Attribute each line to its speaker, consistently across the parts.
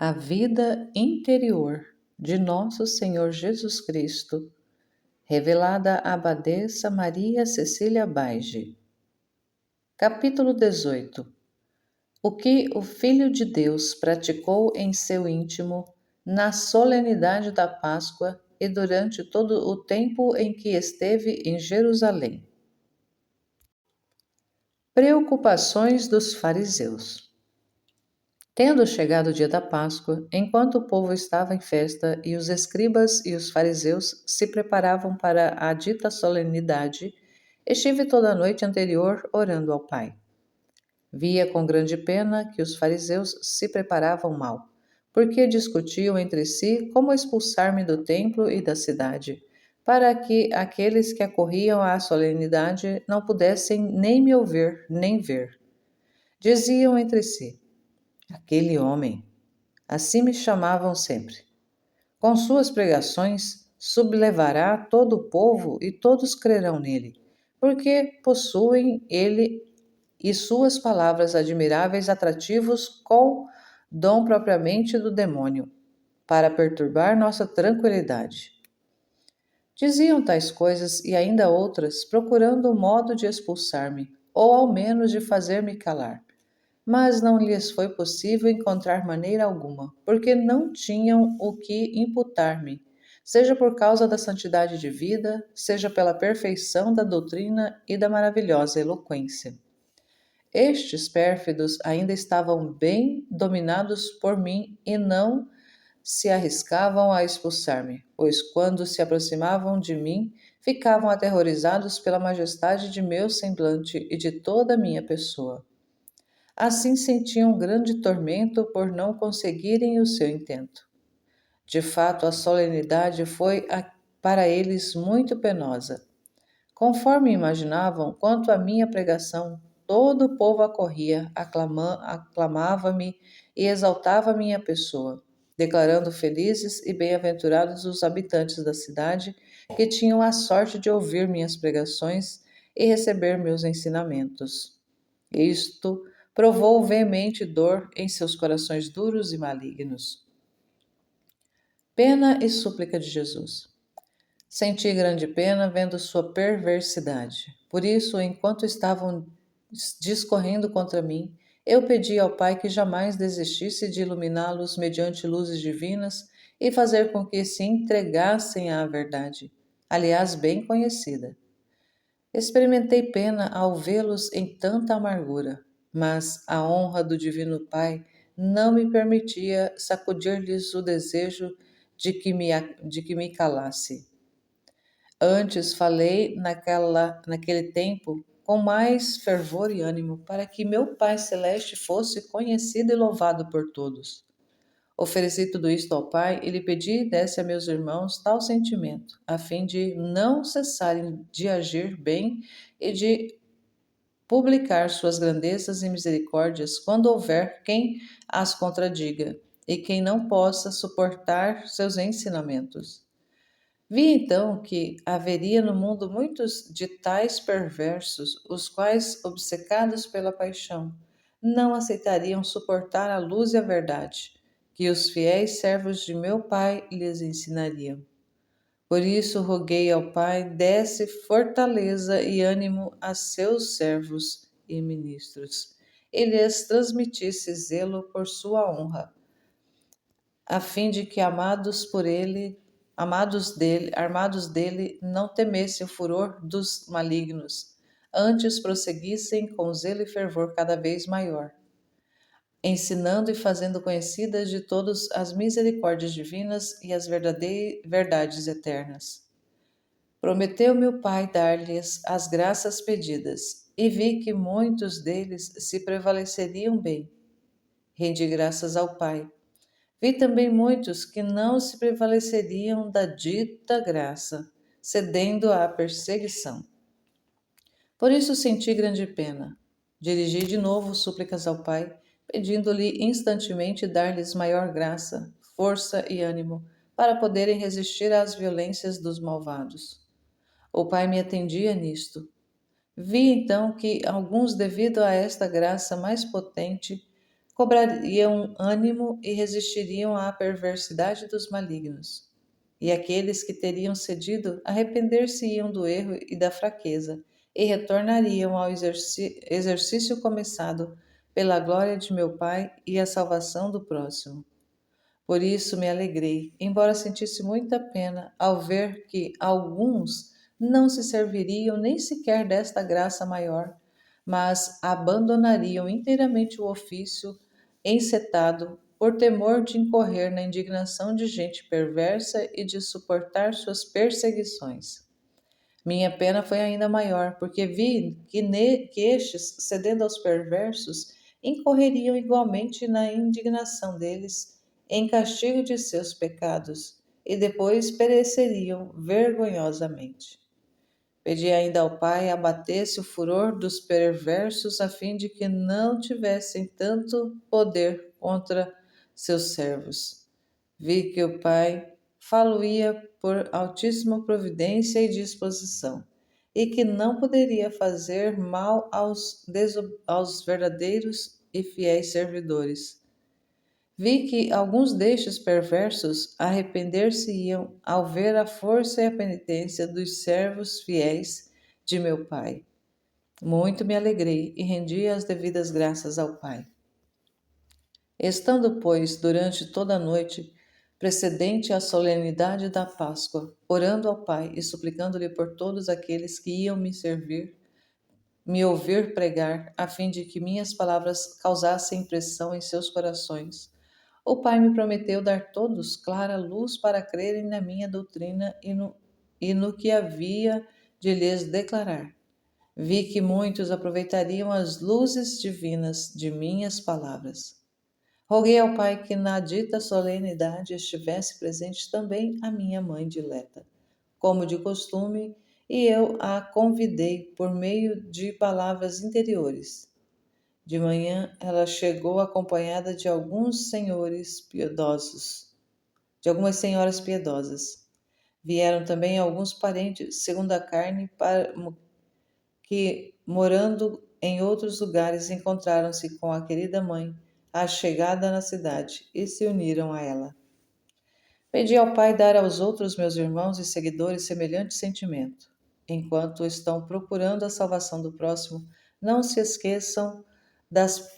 Speaker 1: A vida interior de Nosso Senhor Jesus Cristo, revelada à Abadesa Maria Cecília Baige. Capítulo 18. O que o Filho de Deus praticou em seu íntimo, na solenidade da Páscoa e durante todo o tempo em que esteve em Jerusalém. Preocupações dos fariseus. Tendo chegado o dia da Páscoa, enquanto o povo estava em festa e os escribas e os fariseus se preparavam para a dita solenidade, estive toda a noite anterior orando ao Pai. Via com grande pena que os fariseus se preparavam mal, porque discutiam entre si como expulsar-me do templo e da cidade, para que aqueles que acorriam à solenidade não pudessem nem me ouvir nem ver. Diziam entre si: aquele homem, assim me chamavam sempre, com suas pregações sublevará todo o povo e todos crerão nele, porque possuem ele e suas palavras admiráveis atrativos com dom propriamente do demônio, para perturbar nossa tranquilidade. Diziam tais coisas e ainda outras, procurando o modo de expulsar-me, ou ao menos de fazer-me calar. Mas não lhes foi possível encontrar maneira alguma, porque não tinham o que imputar-me, seja por causa da santidade de vida, seja pela perfeição da doutrina e da maravilhosa eloquência. Estes pérfidos ainda estavam bem dominados por mim e não se arriscavam a expulsar-me, pois quando se aproximavam de mim, ficavam aterrorizados pela majestade de meu semblante e de toda a minha pessoa. Assim sentiam grande tormento por não conseguirem o seu intento. De fato, a solenidade foi para eles muito penosa. Conforme imaginavam, quanto à minha pregação, todo o povo acorria, aclamava-me e exaltava minha pessoa, declarando felizes e bem-aventurados os habitantes da cidade que tinham a sorte de ouvir minhas pregações e receber meus ensinamentos. Isto provou veemente dor em seus corações duros e malignos. Pena e súplica de Jesus. Senti grande pena vendo sua perversidade. Por isso, enquanto estavam discorrendo contra mim, eu pedi ao Pai que jamais desistisse de iluminá-los mediante luzes divinas e fazer com que se entregassem à verdade, aliás, bem conhecida. Experimentei pena ao vê-los em tanta amargura, mas a honra do Divino Pai não me permitia sacudir-lhes o desejo de que me calasse. Antes falei naquele tempo com mais fervor e ânimo para que meu Pai Celeste fosse conhecido e louvado por todos. Ofereci tudo isto ao Pai e lhe pedi e desse a meus irmãos tal sentimento, a fim de não cessarem de agir bem e de publicar suas grandezas e misericórdias quando houver quem as contradiga e quem não possa suportar seus ensinamentos. Vi então que haveria no mundo muitos de tais perversos, os quais, obcecados pela paixão, não aceitariam suportar a luz e a verdade, que os fiéis servos de meu Pai lhes ensinariam. Por isso roguei ao Pai desse fortaleza e ânimo a seus servos e ministros, e lhes transmitisse zelo por sua honra, a fim de que armados dele, não temessem o furor dos malignos, antes prosseguissem com zelo e fervor cada vez maior, ensinando e fazendo conhecidas de todos as misericórdias divinas e as verdades eternas. Prometeu meu Pai dar-lhes as graças pedidas, e vi que muitos deles se prevaleceriam bem. Rendi graças ao Pai. Vi também muitos que não se prevaleceriam da dita graça, cedendo à perseguição. Por isso senti grande pena. Dirigi de novo súplicas ao Pai, pedindo-lhe instantemente dar-lhes maior graça, força e ânimo, para poderem resistir às violências dos malvados. O Pai me atendia nisto. Vi então que alguns, devido a esta graça mais potente, cobrariam ânimo e resistiriam à perversidade dos malignos. E aqueles que teriam cedido arrepender-se-iam do erro e da fraqueza, e retornariam ao exercício começado pela glória de meu Pai e a salvação do próximo. Por isso me alegrei, embora sentisse muita pena ao ver que alguns não se serviriam nem sequer desta graça maior, mas abandonariam inteiramente o ofício encetado por temor de incorrer na indignação de gente perversa e de suportar suas perseguições. Minha pena foi ainda maior, porque vi que estes, cedendo aos perversos, incorreriam igualmente na indignação deles, em castigo de seus pecados, e depois pereceriam vergonhosamente. Pedi ainda ao Pai abatesse o furor dos perversos, a fim de que não tivessem tanto poder contra seus servos. Vi que o Pai falo-ia por altíssima providência e disposição, e que não poderia fazer mal aos verdadeiros e fiéis servidores. Vi que alguns destes perversos arrepender-se-iam ao ver a força e a penitência dos servos fiéis de meu Pai. Muito me alegrei e rendi as devidas graças ao Pai. Estando, pois, durante toda a noite precedente à solenidade da Páscoa, orando ao Pai e suplicando-lhe por todos aqueles que iam me ouvir pregar, a fim de que minhas palavras causassem impressão em seus corações, o Pai me prometeu dar todos clara luz para crerem na minha doutrina e no que havia de lhes declarar. Vi que muitos aproveitariam as luzes divinas de minhas palavras. Roguei ao Pai que na dita solenidade estivesse presente também a minha mãe dileta, como de costume, e eu a convidei por meio de palavras interiores. De manhã ela chegou acompanhada de alguns senhores piedosos, de algumas senhoras piedosas. Vieram também alguns parentes, segundo a carne, que, morando em outros lugares, encontraram-se com a querida mãe, a chegada na cidade, e se uniram a ela. Pedi ao Pai dar aos outros meus irmãos e seguidores semelhante sentimento. Enquanto estão procurando a salvação do próximo, não se esqueçam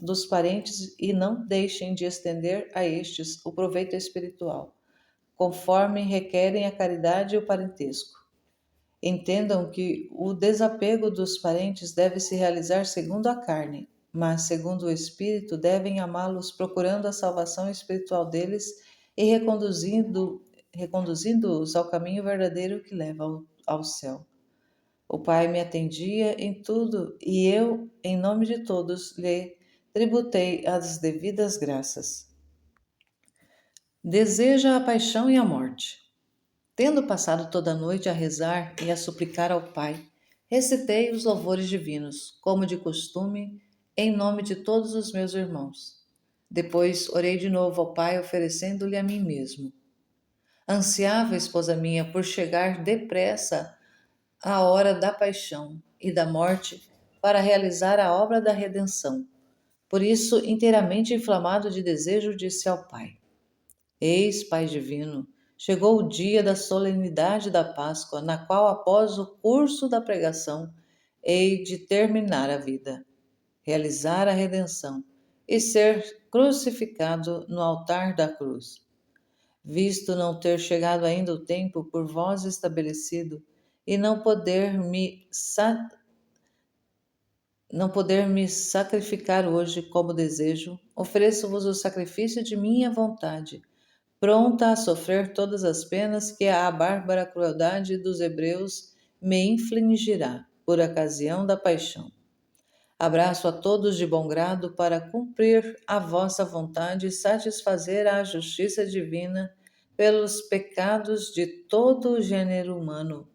Speaker 1: dos parentes e não deixem de estender a estes o proveito espiritual, conforme requerem a caridade e o parentesco. Entendam que o desapego dos parentes deve se realizar segundo a carne, mas segundo o Espírito devem amá-los, procurando a salvação espiritual deles e reconduzindo-os ao caminho verdadeiro que leva ao céu. O Pai me atendia em tudo e eu, em nome de todos, lhe tributei as devidas graças. Deseja a paixão e a morte. Tendo passado toda a noite a rezar e a suplicar ao Pai, recitei os louvores divinos, como de costume, em nome de todos os meus irmãos. Depois orei de novo ao Pai, oferecendo-lhe a mim mesmo. Ansiava, esposa minha, por chegar depressa à hora da paixão e da morte para realizar a obra da redenção. Por isso, inteiramente inflamado de desejo, disse ao Pai: Eis, Pai Divino, chegou o dia da solenidade da Páscoa, na qual, após o curso da pregação, hei de terminar a vida, realizar a redenção e ser crucificado no altar da cruz. Visto não ter chegado ainda o tempo por vós estabelecido e não poder me sacrificar hoje como desejo, ofereço-vos o sacrifício de minha vontade, pronta a sofrer todas as penas que a bárbara crueldade dos hebreus me infligirá por ocasião da paixão. Abraço a todos de bom grado para cumprir a vossa vontade e satisfazer a justiça divina pelos pecados de todo o gênero humano.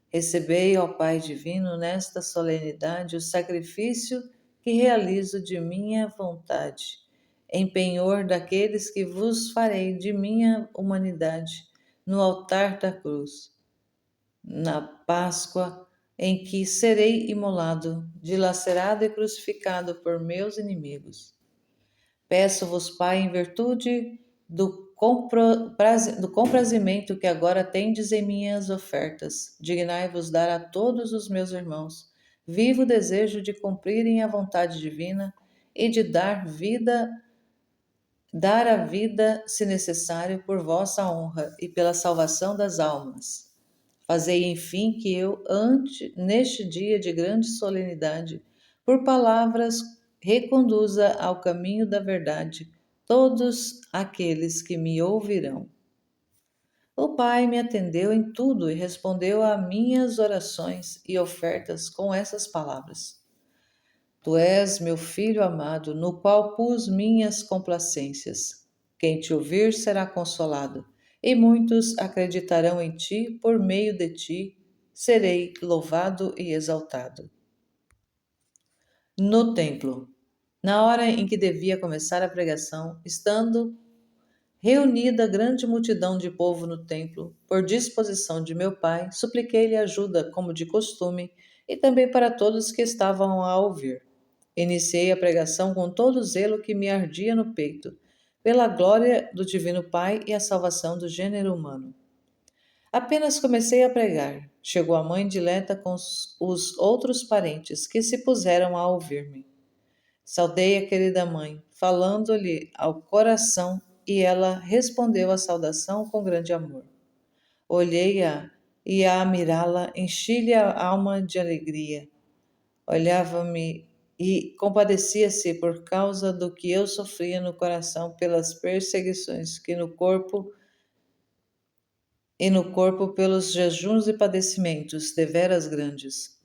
Speaker 1: Recebei, ó Pai Divino, nesta solenidade o sacrifício que realizo de minha vontade, em penhor daqueles que vos farei de minha humanidade no altar da cruz, na Páscoa em que serei imolado, dilacerado e crucificado por meus inimigos. Peço-vos, Pai, em virtude do comprazimento que agora tendes em minhas ofertas, dignai-vos dar a todos os meus irmãos vivo desejo de cumprirem a vontade divina e de dar a vida, se necessário, por vossa honra e pela salvação das almas. Fazei, enfim, que eu, neste dia de grande solenidade, por palavras, reconduza ao caminho da verdade todos aqueles que me ouvirão. O Pai me atendeu em tudo e respondeu a minhas orações e ofertas com essas palavras: Tu és meu filho amado, no qual pus minhas complacências. Quem te ouvir será consolado, e muitos acreditarão em ti, por meio de ti serei louvado e exaltado. No templo. Na hora em que devia começar a pregação, estando reunida grande multidão de povo no templo, por disposição de meu pai, supliquei-lhe ajuda, como de costume, e também para todos que estavam a ouvir. Iniciei a pregação com todo o zelo que me ardia no peito, pela glória do Divino Pai e a salvação do gênero humano. Apenas comecei a pregar, chegou a mãe dileta com os outros parentes que se puseram a ouvir-me. Saudei a querida mãe, falando-lhe ao coração, e ela respondeu à saudação com grande amor. Olhei-a e, a mirá-la, enchi-lhe a alma de alegria. Olhava-me e compadecia-se por causa do que eu sofria no coração pelas perseguições que no corpo pelos jejuns e padecimentos deveras grandes.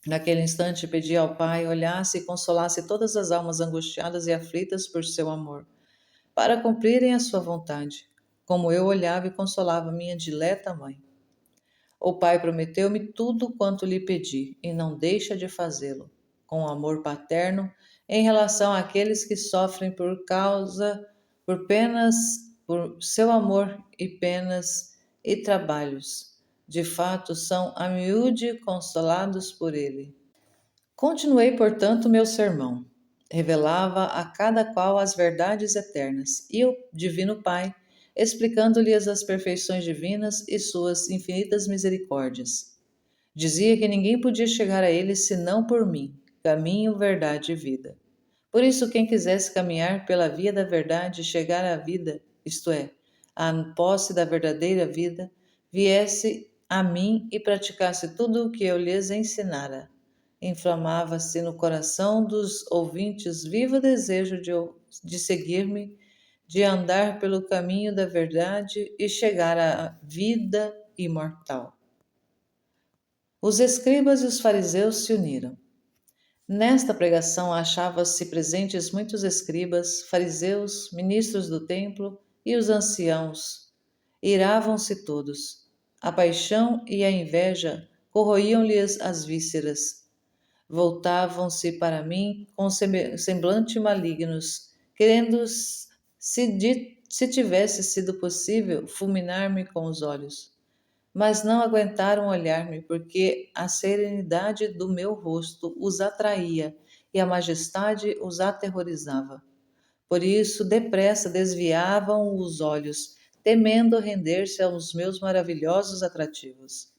Speaker 1: Naquele instante pedi ao Pai olhasse e consolasse todas as almas angustiadas e aflitas por seu amor, para cumprirem a sua vontade, como eu olhava e consolava minha dileta mãe. O Pai prometeu-me tudo quanto lhe pedi, e não deixa de fazê-lo, com amor paterno, em relação àqueles que sofrem por seu amor e penas e trabalhos. De fato, são a miúde consolados por ele. Continuei, portanto, meu sermão. Revelava a cada qual as verdades eternas, e o Divino Pai, explicando-lhes as perfeições divinas e suas infinitas misericórdias. Dizia que ninguém podia chegar a ele senão por mim, caminho, verdade e vida. Por isso, quem quisesse caminhar pela via da verdade e chegar à vida, isto é, à posse da verdadeira vida, viesse a mim e praticasse tudo o que eu lhes ensinara. Inflamava-se no coração dos ouvintes vivo desejo de seguir-me, de andar pelo caminho da verdade e chegar à vida imortal. Os escribas e os fariseus se uniram. Nesta pregação achavam-se presentes muitos escribas, fariseus, ministros do templo e os anciãos. Iravam-se todos. A paixão e a inveja corroíam-lhes as vísceras. Voltavam-se para mim com semblante malignos, querendo, se tivesse sido possível, fulminar-me com os olhos. Mas não aguentaram olhar-me, porque a serenidade do meu rosto os atraía e a majestade os aterrorizava. Por isso, depressa desviavam os olhos, temendo render-se aos meus maravilhosos atrativos.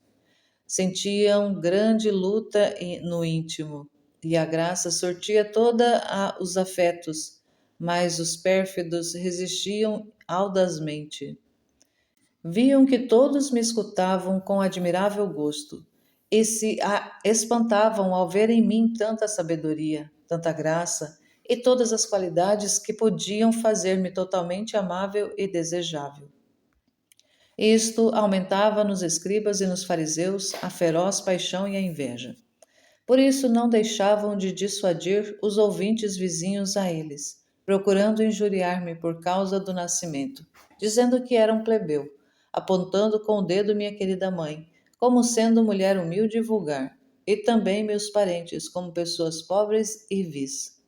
Speaker 1: Sentiam grande luta no íntimo, e a graça sortia toda os afetos, mas os pérfidos resistiam audazmente. Viam que todos me escutavam com admirável gosto, e se espantavam ao ver em mim tanta sabedoria, tanta graça e todas as qualidades que podiam fazer-me totalmente amável e desejável. Isto aumentava nos escribas e nos fariseus a feroz paixão e a inveja. Por isso não deixavam de dissuadir os ouvintes vizinhos a eles, procurando injuriar-me por causa do nascimento, dizendo que era um plebeu, apontando com o dedo minha querida mãe, como sendo mulher humilde e vulgar, e também meus parentes como pessoas pobres e vis.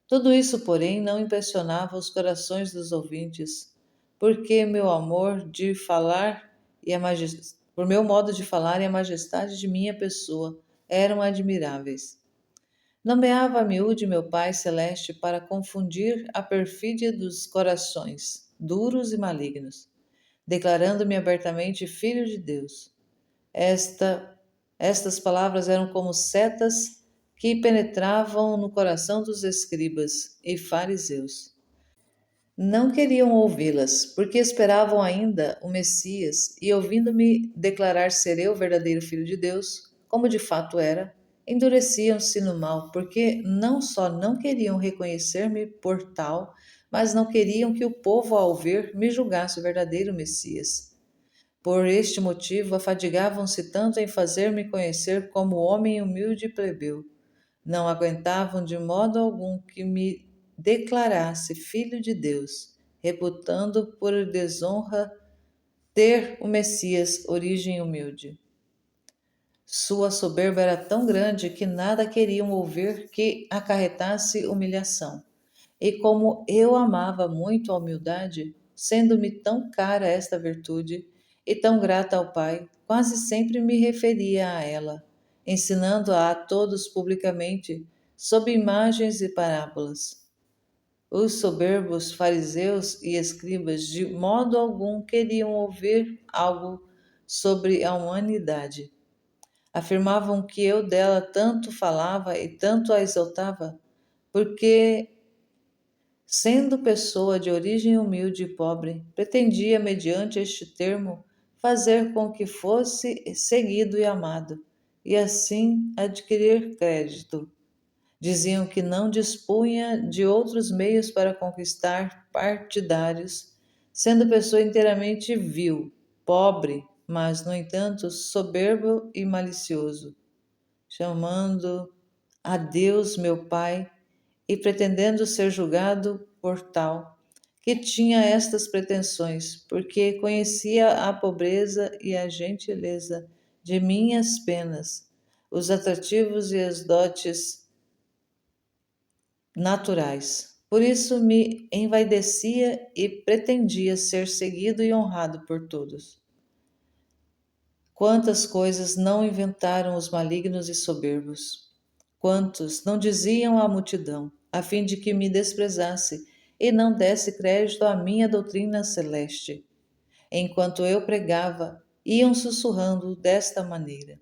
Speaker 1: Tudo isso, porém, não impressionava os corações dos ouvintes, porque por meu modo de falar e a majestade de minha pessoa eram admiráveis. Nomeava a miúde meu Pai Celeste para confundir a perfídia dos corações duros e malignos, declarando-me abertamente filho de Deus. Esta, estas palavras eram como setas que penetravam no coração dos escribas e fariseus. Não queriam ouvi-las, porque esperavam ainda o Messias, e ouvindo-me declarar ser eu o verdadeiro Filho de Deus, como de fato era, endureciam-se no mal, porque não só não queriam reconhecer-me por tal, mas não queriam que o povo, ao ver, me julgasse o verdadeiro Messias. Por este motivo, afadigavam-se tanto em fazer-me conhecer como homem humilde e plebeu. Não aguentavam de modo algum que me declarasse filho de Deus, reputando por desonra ter o Messias origem humilde. Sua soberba era tão grande que nada queriam ouvir que acarretasse humilhação. E como eu amava muito a humildade, sendo-me tão cara esta virtude e tão grata ao Pai, quase sempre me referia a ela, ensinando-a a todos publicamente, sob imagens e parábolas. Os soberbos fariseus e escribas de modo algum queriam ouvir algo sobre a humanidade. Afirmavam que eu dela tanto falava e tanto a exaltava, porque sendo pessoa de origem humilde e pobre, pretendia, mediante este termo, fazer com que fosse seguido e amado, e assim adquirir crédito. Diziam que não dispunha de outros meios para conquistar partidários, sendo pessoa inteiramente vil, pobre, mas, no entanto, soberbo e malicioso, chamando a Deus meu Pai e pretendendo ser julgado por tal, que tinha estas pretensões, porque conhecia a pobreza e a gentileza de minhas penas, os atrativos e as dotes naturais. Por isso me envaidecia e pretendia ser seguido e honrado por todos. Quantas coisas não inventaram os malignos e soberbos? Quantos não diziam à multidão, a fim de que me desprezasse e não desse crédito à minha doutrina celeste? Enquanto eu pregava, iam sussurrando desta maneira.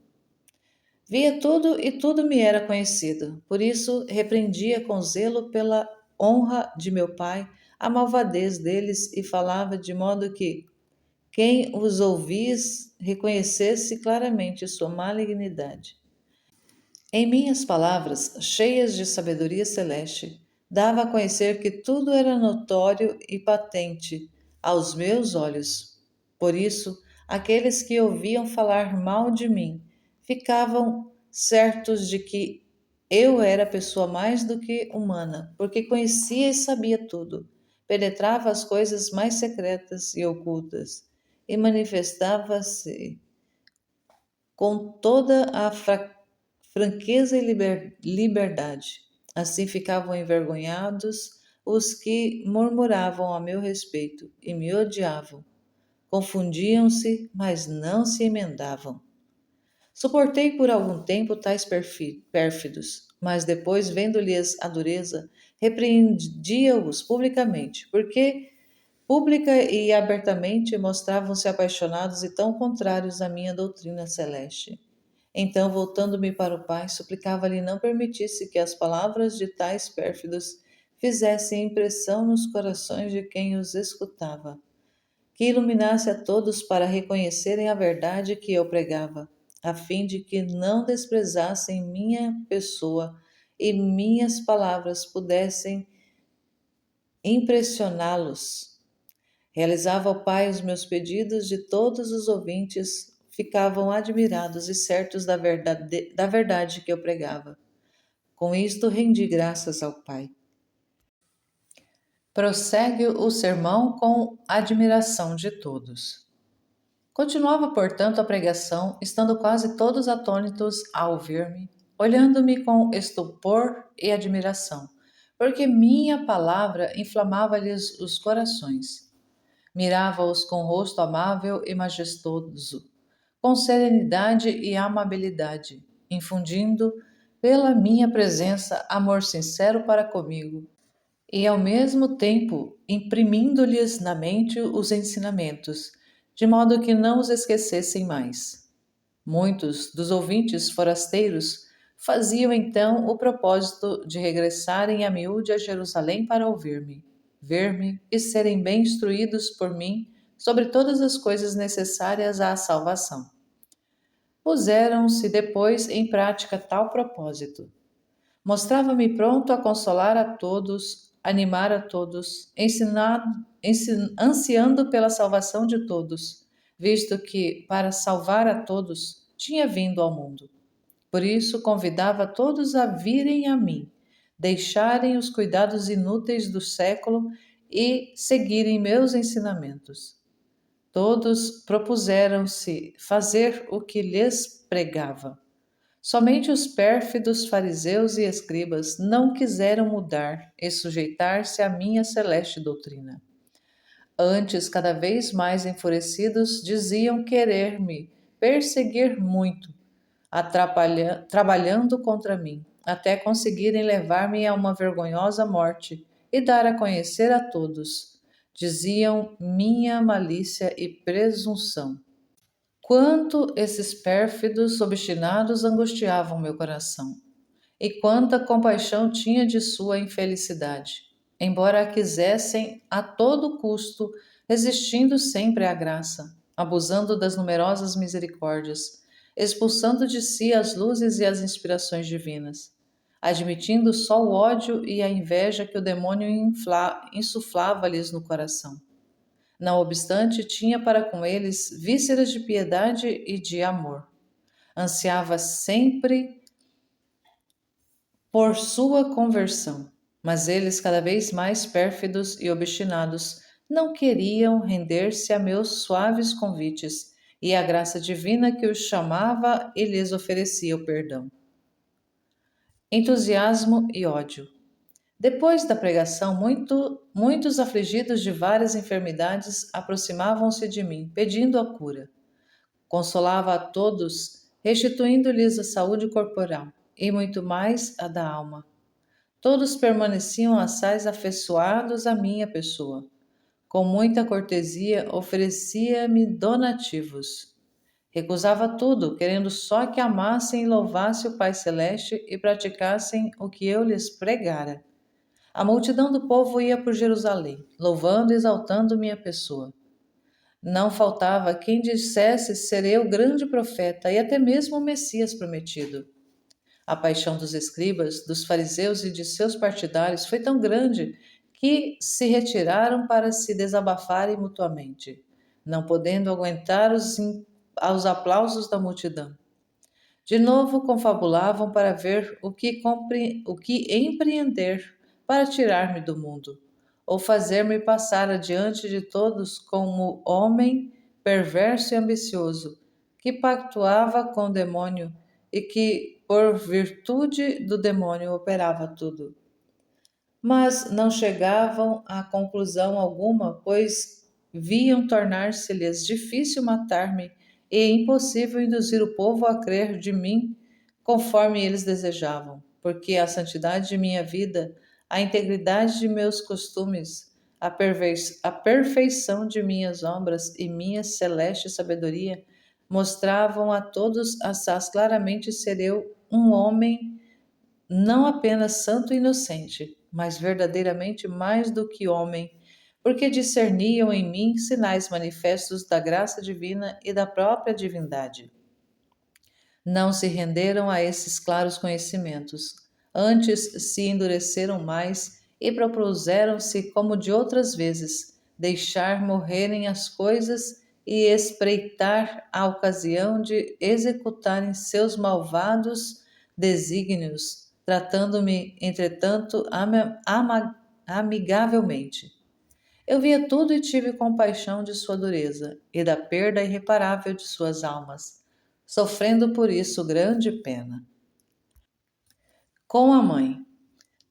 Speaker 1: Via tudo e tudo me era conhecido, por isso repreendia com zelo pela honra de meu pai a malvadez deles e falava de modo que quem os ouvis reconhecesse claramente sua malignidade. Em minhas palavras, cheias de sabedoria celeste, dava a conhecer que tudo era notório e patente aos meus olhos. Por isso, aqueles que ouviam falar mal de mim ficavam certos de que eu era pessoa mais do que humana, porque conhecia e sabia tudo, penetrava as coisas mais secretas e ocultas, e manifestava-se com toda a franqueza e liberdade. Assim ficavam envergonhados os que murmuravam a meu respeito e me odiavam. Confundiam-se, mas não se emendavam. Suportei por algum tempo tais pérfidos, mas depois, vendo-lhes a dureza, repreendia-os publicamente, porque pública e abertamente mostravam-se apaixonados e tão contrários à minha doutrina celeste. Então, voltando-me para o pai, suplicava-lhe não permitisse que as palavras de tais pérfidos fizessem impressão nos corações de quem os escutava, que iluminasse a todos para reconhecerem a verdade que eu pregava, a fim de que não desprezassem minha pessoa e minhas palavras pudessem impressioná-los. Realizava ao Pai os meus pedidos de todos os ouvintes ficavam admirados e certos da verdade que eu pregava. Com isto rendi graças ao Pai. Prossegue o sermão com admiração de todos. Continuava, portanto, a pregação, estando quase todos atônitos a ouvir-me, olhando-me com estupor e admiração, porque minha palavra inflamava-lhes os corações. Mirava-os com rosto amável e majestoso, com serenidade e amabilidade, infundindo pela minha presença amor sincero para comigo, e ao mesmo tempo imprimindo-lhes na mente os ensinamentos, de modo que não os esquecessem mais. Muitos dos ouvintes forasteiros faziam então o propósito de regressarem a miúde a Jerusalém para ouvir-me, ver-me e serem bem instruídos por mim sobre todas as coisas necessárias à salvação. Puseram-se depois em prática tal propósito. Mostrava-me pronto a consolar a todos, animar a todos, ansiando pela salvação de todos, visto que, para salvar a todos, tinha vindo ao mundo. Por isso, convidava todos a virem a mim, deixarem os cuidados inúteis do século e seguirem meus ensinamentos. Todos propuseram-se fazer o que lhes pregava. Somente os pérfidos fariseus e escribas não quiseram mudar e sujeitar-se à minha celeste doutrina. Antes, cada vez mais enfurecidos, diziam querer-me perseguir muito, trabalhando contra mim, até conseguirem levar-me a uma vergonhosa morte e dar a conhecer a todos. Diziam minha malícia e presunção. Quanto esses pérfidos obstinados angustiavam meu coração, e quanta compaixão tinha de sua infelicidade, embora a quisessem a todo custo, resistindo sempre à graça, abusando das numerosas misericórdias, expulsando de si as luzes e as inspirações divinas, admitindo só o ódio e a inveja que o demônio insuflava-lhes no coração. Não obstante, tinha para com eles vísceras de piedade e de amor. Ansiava sempre por sua conversão, mas eles, cada vez mais pérfidos e obstinados, não queriam render-se a meus suaves convites e à graça divina que os chamava e lhes oferecia o perdão. Entusiasmo e ódio. Depois da pregação, muitos afligidos de várias enfermidades aproximavam-se de mim, pedindo a cura. Consolava a todos, restituindo-lhes a saúde corporal e muito mais a da alma. Todos permaneciam assaz afeiçoados à minha pessoa. Com muita cortesia, oferecia-me donativos. Recusava tudo, querendo só que amassem e louvassem o Pai Celeste e praticassem o que eu lhes pregara. A multidão do povo ia por Jerusalém, louvando e exaltando minha pessoa. Não faltava quem dissesse ser eu grande profeta e até mesmo o Messias prometido. A paixão dos escribas, dos fariseus e de seus partidários foi tão grande que se retiraram para se desabafarem mutuamente, não podendo aguentar aos aplausos da multidão. De novo confabulavam para ver o que empreender para tirar-me do mundo, ou fazer-me passar adiante de todos como homem perverso e ambicioso, que pactuava com o demônio e que, por virtude do demônio, operava tudo. Mas não chegavam a conclusão alguma, pois viam tornar-se-lhes difícil matar-me e impossível induzir o povo a crer de mim conforme eles desejavam, porque a santidade de minha vida, a integridade de meus costumes, a perfeição de minhas obras e minha celeste sabedoria mostravam a todos assaz claramente ser eu um homem não apenas santo e inocente, mas verdadeiramente mais do que homem, porque discerniam em mim sinais manifestos da graça divina e da própria divindade. Não se renderam a esses claros conhecimentos, antes se endureceram mais e propuseram-se, como de outras vezes, deixar morrerem as coisas e espreitar a ocasião de executarem seus malvados desígnios, tratando-me, entretanto, amigavelmente. Eu via tudo e tive compaixão de sua dureza e da perda irreparável de suas almas, sofrendo por isso grande pena. Com a mãe.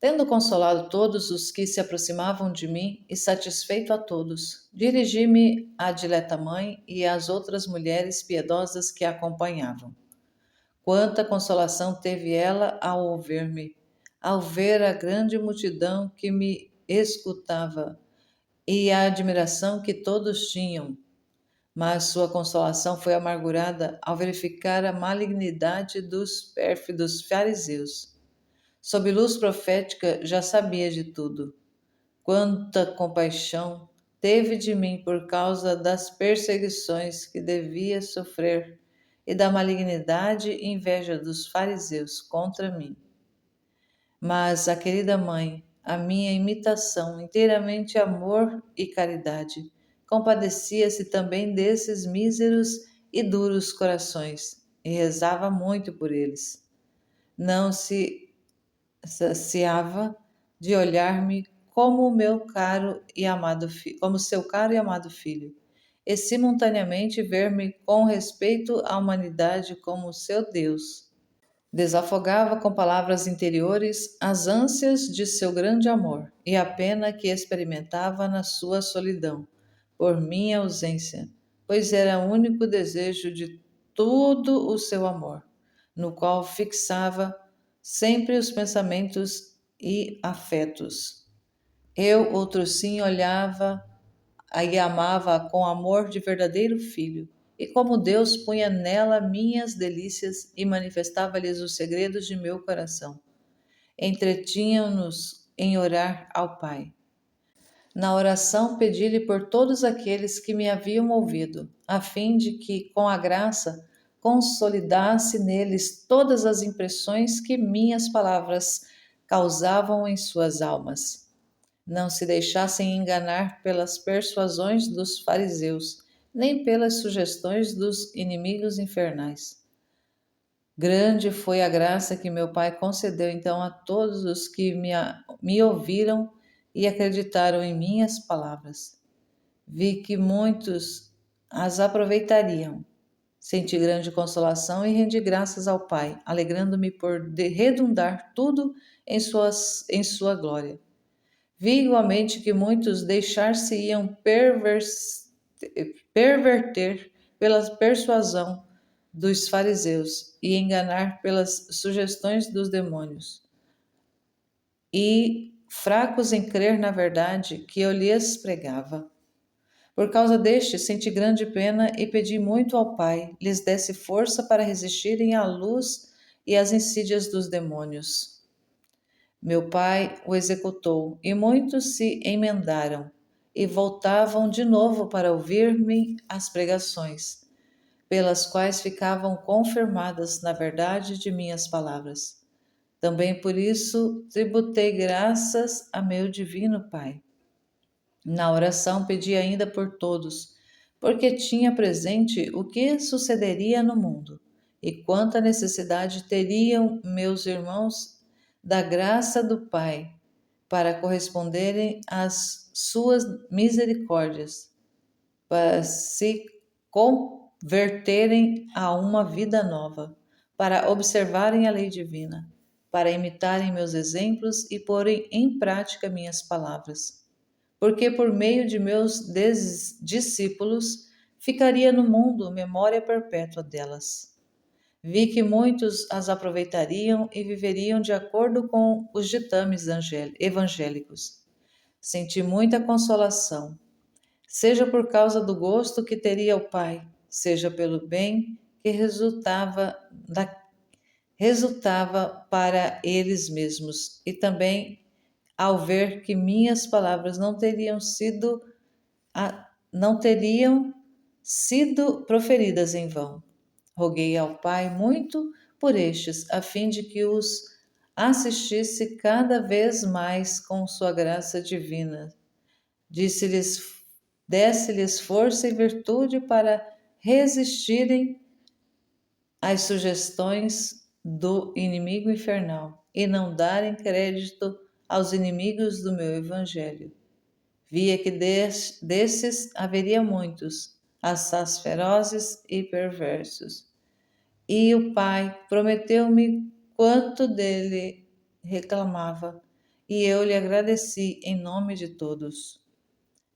Speaker 1: Tendo consolado todos os que se aproximavam de mim e satisfeito a todos, dirigi-me à dileta mãe e às outras mulheres piedosas que a acompanhavam. Quanta consolação teve ela ao ouvir-me, ao ver a grande multidão que me escutava e a admiração que todos tinham. Mas sua consolação foi amargurada ao verificar a malignidade dos pérfidos fariseus. Sob luz profética já sabia de tudo. Quanta compaixão teve de mim por causa das perseguições que devia sofrer e da malignidade e inveja dos fariseus contra mim. Mas a querida mãe, a minha imitação, inteiramente amor e caridade, compadecia-se também desses míseros e duros corações e rezava muito por eles. Não se saciava de olhar-me como meu caro e amado como seu caro e amado filho, e simultaneamente ver-me com respeito à humanidade como seu Deus. Desafogava com palavras interiores as ânsias de seu grande amor e a pena que experimentava na sua solidão, por minha ausência, pois era o único desejo de todo o seu amor, no qual fixava sempre os pensamentos e afetos. Eu, outro sim, olhava e amava com amor de verdadeiro filho, e como Deus punha nela minhas delícias e manifestava-lhes os segredos de meu coração. Entretinham-nos em orar ao Pai. Na oração pedi-lhe por todos aqueles que me haviam ouvido, a fim de que, com a graça, consolidasse neles todas as impressões que minhas palavras causavam em suas almas. Não se deixassem enganar pelas persuasões dos fariseus, nem pelas sugestões dos inimigos infernais. Grande foi a graça que meu Pai concedeu então a todos os que me ouviram e acreditaram em minhas palavras. Vi que muitos as aproveitariam. Senti grande consolação e rendi graças ao Pai, alegrando-me por redundar tudo em sua glória. Vi igualmente que muitos deixar-se-iam perverter pela persuasão dos fariseus e enganar pelas sugestões dos demônios. E fracos em crer na verdade que eu lhes pregava. Por causa deste, senti grande pena e pedi muito ao Pai, lhes desse força para resistirem à luz e às insídias dos demônios. Meu pai o executou, e muitos se emendaram, e voltavam de novo para ouvir-me as pregações, pelas quais ficavam confirmadas na verdade de minhas palavras. Também por isso tributei graças a meu divino Pai. Na oração pedi ainda por todos, porque tinha presente o que sucederia no mundo, e quanta necessidade teriam meus irmãos da graça do Pai para corresponderem às suas misericórdias, para se converterem a uma vida nova, para observarem a lei divina, para imitarem meus exemplos e porem em prática minhas palavras. Porque por meio de meus discípulos ficaria no mundo memória perpétua delas. Vi que muitos as aproveitariam e viveriam de acordo com os ditames evangélicos. Senti muita consolação, seja por causa do gosto que teria o Pai, seja pelo bem que resultava para eles mesmos, e também ao ver que minhas palavras não teriam sido proferidas em vão. Roguei ao Pai muito por estes, a fim de que os assistisse cada vez mais com sua graça divina. Desse-lhes força e virtude para resistirem às sugestões do inimigo infernal e não darem crédito aos inimigos do meu evangelho. Via que desses haveria muitos, assaz ferozes e perversos. E o Pai prometeu-me quanto dele reclamava, e eu lhe agradeci em nome de todos.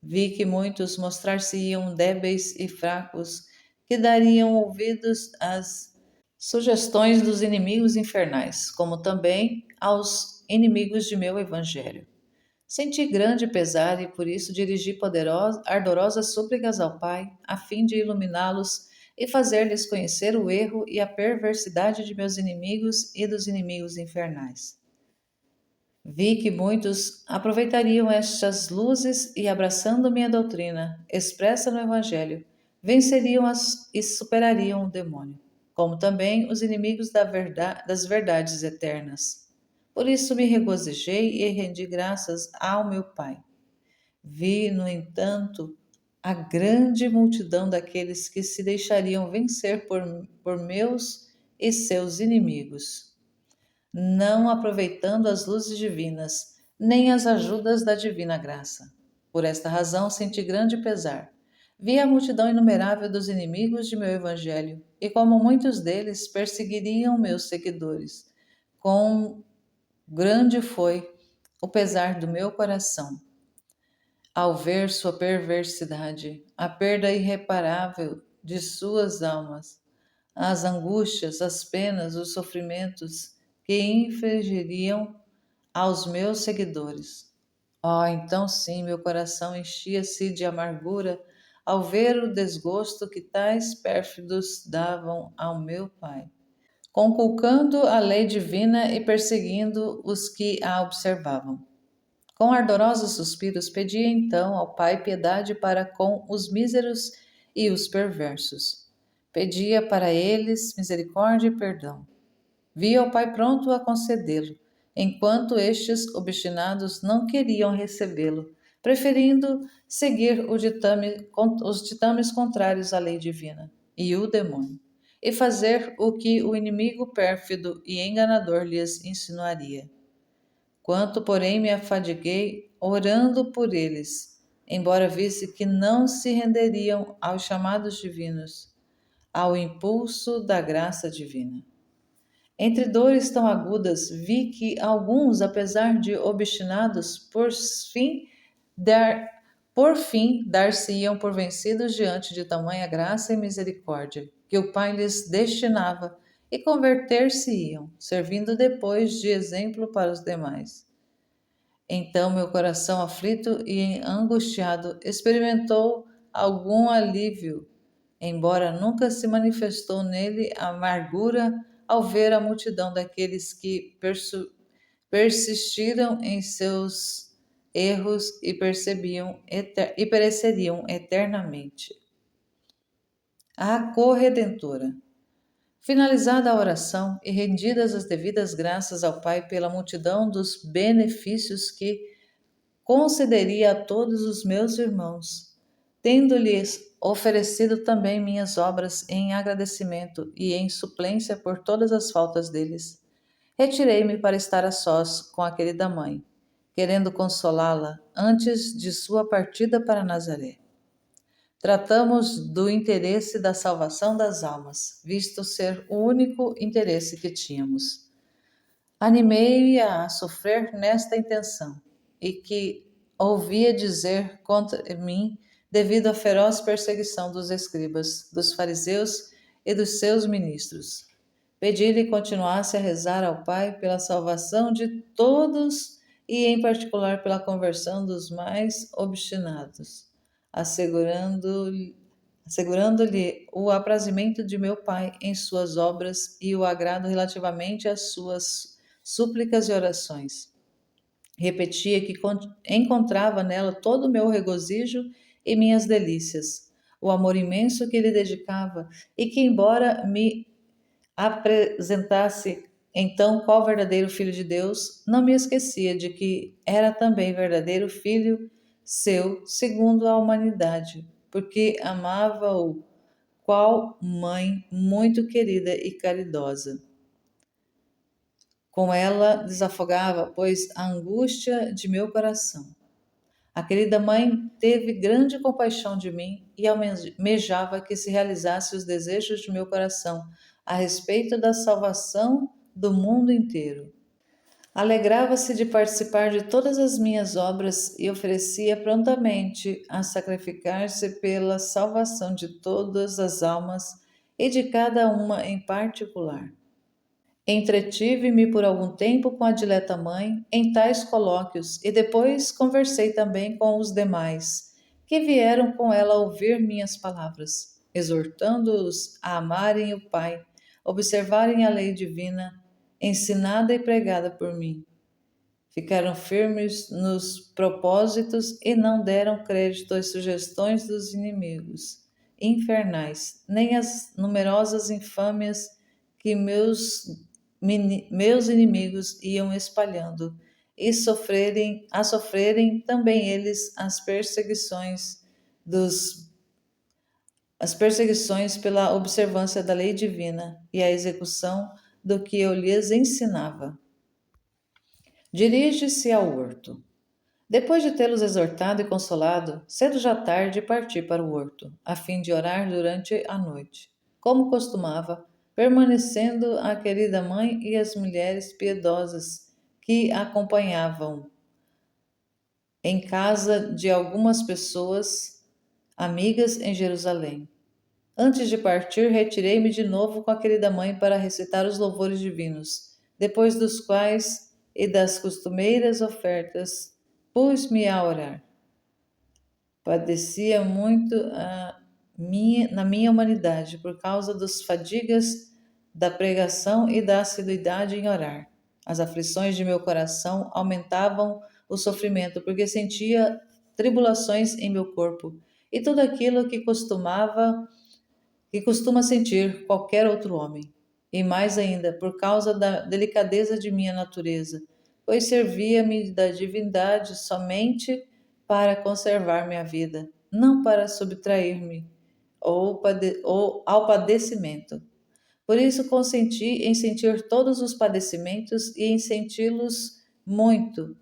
Speaker 1: Vi que muitos mostrar-se-iam débeis e fracos, que dariam ouvidos às sugestões dos inimigos infernais, como também aos inimigos de meu evangelho. Senti grande pesar e por isso dirigi ardorosas súplicas ao Pai, a fim de iluminá-los e fazer-lhes conhecer o erro e a perversidade de meus inimigos e dos inimigos infernais. Vi que muitos aproveitariam estas luzes e, abraçando minha doutrina, expressa no Evangelho, venceriam e superariam o demônio, como também os inimigos das verdades eternas. Por isso me regozijei e rendi graças ao meu Pai. Vi, no entanto, a grande multidão daqueles que se deixariam vencer por meus e seus inimigos, não aproveitando as luzes divinas, nem as ajudas da divina graça. Por esta razão senti grande pesar. Vi a multidão inumerável dos inimigos de meu evangelho, e como muitos deles perseguiriam meus seguidores, quão grande foi o pesar do meu coração ao ver sua perversidade, a perda irreparável de suas almas, as angústias, as penas, os sofrimentos que infligiriam aos meus seguidores. Oh, então sim, meu coração enchia-se de amargura ao ver o desgosto que tais pérfidos davam ao meu Pai, conculcando a lei divina e perseguindo os que a observavam. Com ardorosos suspiros pedia então ao Pai piedade para com os míseros e os perversos. Pedia para eles misericórdia e perdão. Via o Pai pronto a concedê-lo, enquanto estes obstinados não queriam recebê-lo, preferindo seguir os ditames contrários à lei divina e o demônio, e fazer o que o inimigo pérfido e enganador lhes insinuaria. Quanto, porém, me afadiguei orando por eles, embora visse que não se renderiam aos chamados divinos, ao impulso da graça divina. Entre dores tão agudas, vi que alguns, apesar de obstinados, por fim dar-se-iam por vencidos diante de tamanha graça e misericórdia que o Pai lhes destinava e converter-se-iam, servindo depois de exemplo para os demais. Então meu coração aflito e angustiado experimentou algum alívio, embora nunca se manifestou nele a amargura ao ver a multidão daqueles que persistiram em seus erros e pereceriam eternamente. A corredentora. Finalizada a oração e rendidas as devidas graças ao Pai pela multidão dos benefícios que concederia a todos os meus irmãos, tendo-lhes oferecido também minhas obras em agradecimento e em suplência por todas as faltas deles, retirei-me para estar a sós com a querida mãe, querendo consolá-la antes de sua partida para Nazaré. Tratamos do interesse da salvação das almas, visto ser o único interesse que tínhamos. Animei-a a sofrer nesta intenção, e que ouvia dizer contra mim devido à feroz perseguição dos escribas, dos fariseus e dos seus ministros. Pedi-lhe continuasse a rezar ao Pai pela salvação de todos e, em particular, pela conversão dos mais obstinados, assegurando-lhe o aprazimento de meu Pai em suas obras e o agrado relativamente às suas súplicas e orações. Repetia que encontrava nela todo o meu regozijo e minhas delícias, o amor imenso que lhe dedicava, e que, embora me apresentasse então qual verdadeiro filho de Deus, não me esquecia de que era também verdadeiro filho seu, segundo a humanidade, porque amava-o qual mãe muito querida e caridosa. Com ela desafogava, pois, a angústia de meu coração. A querida mãe teve grande compaixão de mim e almejava que se realizasse os desejos de meu coração a respeito da salvação do mundo inteiro. Alegrava-se de participar de todas as minhas obras e oferecia prontamente a sacrificar-se pela salvação de todas as almas e de cada uma em particular. Entretive-me por algum tempo com a dileta mãe em tais colóquios e depois conversei também com os demais, que vieram com ela ouvir minhas palavras, exortando-os a amarem o Pai, observarem a lei divina, ensinada e pregada por mim. Ficaram firmes nos propósitos e não deram crédito às sugestões dos inimigos infernais, nem às numerosas infâmias que meus inimigos iam espalhando, e sofrerem também eles as perseguições pela observância da lei divina e a execução do que eu lhes ensinava. Dirige-se ao horto. Depois de tê-los exortado e consolado, cedo já tarde parti para o horto, a fim de orar durante a noite, como costumava, permanecendo a querida mãe e as mulheres piedosas que acompanhavam em casa de algumas pessoas amigas em Jerusalém. Antes de partir, retirei-me de novo com a querida mãe para recitar os louvores divinos, depois dos quais e das costumeiras ofertas, pus-me a orar. Padecia muito na minha humanidade por causa das fadigas da pregação e da assiduidade em orar. As aflições de meu coração aumentavam o sofrimento porque sentia tribulações em meu corpo e tudo aquilo que costuma sentir qualquer outro homem, e mais ainda por causa da delicadeza de minha natureza, pois servia-me da divindade somente para conservar minha vida, não para subtrair-me ou ao padecimento. Por isso consenti em sentir todos os padecimentos e em senti-los muito,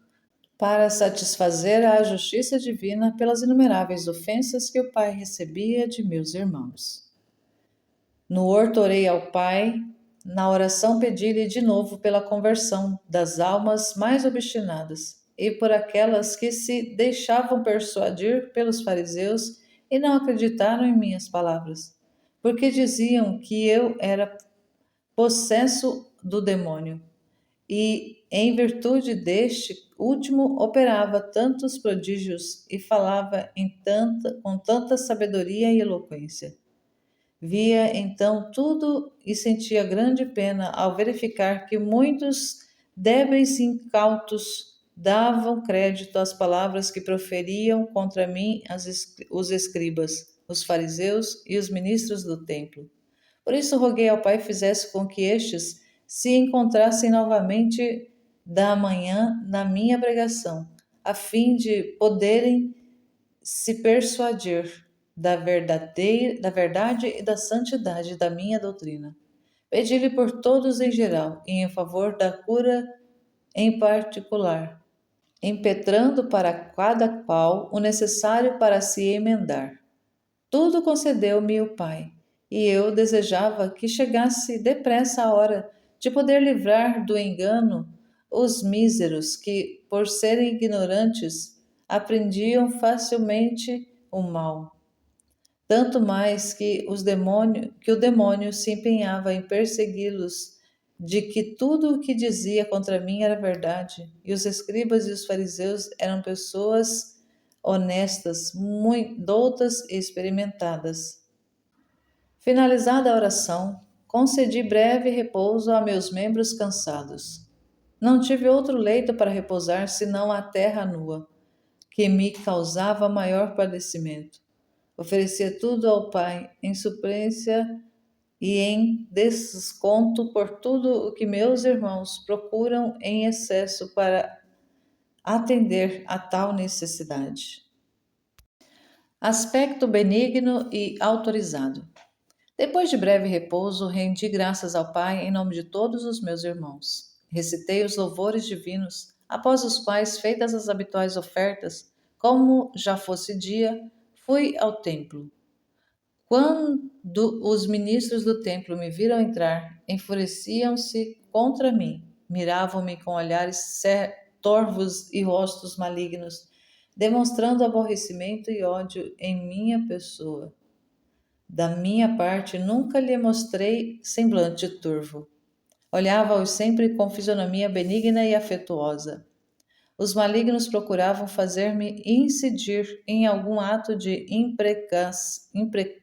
Speaker 1: para satisfazer a justiça divina pelas inumeráveis ofensas que o Pai recebia de meus irmãos. No horto orei ao Pai, na oração pedi-lhe de novo pela conversão das almas mais obstinadas e por aquelas que se deixavam persuadir pelos fariseus e não acreditaram em minhas palavras, porque diziam que eu era possesso do demônio e, em virtude deste último, operava tantos prodígios e falava com tanta sabedoria e eloquência. Via então tudo e sentia grande pena ao verificar que muitos débeis e incautos davam crédito às palavras que proferiam contra mim os escribas, os fariseus e os ministros do templo. Por isso roguei ao Pai fizesse com que estes se encontrassem novamente da manhã na minha pregação, a fim de poderem se persuadir da verdade e da santidade da minha doutrina. Pedi-lhe por todos em geral e em favor da cura em particular, impetrando para cada qual o necessário para se emendar. Tudo concedeu-me o Pai, e eu desejava que chegasse depressa a hora de poder livrar do engano os míseros que, por serem ignorantes, aprendiam facilmente o mal. Tanto mais que o demônio se empenhava em persegui-los, de que tudo o que dizia contra mim era verdade, e os escribas e os fariseus eram pessoas honestas, muito doutas e experimentadas. Finalizada a oração, concedi breve repouso a meus membros cansados. Não tive outro leito para repousar senão a terra nua, que me causava maior padecimento. Oferecia tudo ao Pai em suplência e em desconto por tudo o que meus irmãos procuram em excesso para atender a tal necessidade. Aspecto benigno e autorizado. Depois de breve repouso, rendi graças ao Pai em nome de todos os meus irmãos. Recitei os louvores divinos, após os quais, feitas as habituais ofertas, como já fosse dia, fui ao templo. Quando os ministros do templo me viram entrar, enfureciam-se contra mim, miravam-me com olhares torvos e rostos malignos, demonstrando aborrecimento e ódio em minha pessoa. Da minha parte, nunca lhe mostrei semblante turvo. Olhava-os sempre com fisionomia benigna e afetuosa. Os malignos procuravam fazer-me incidir em algum ato de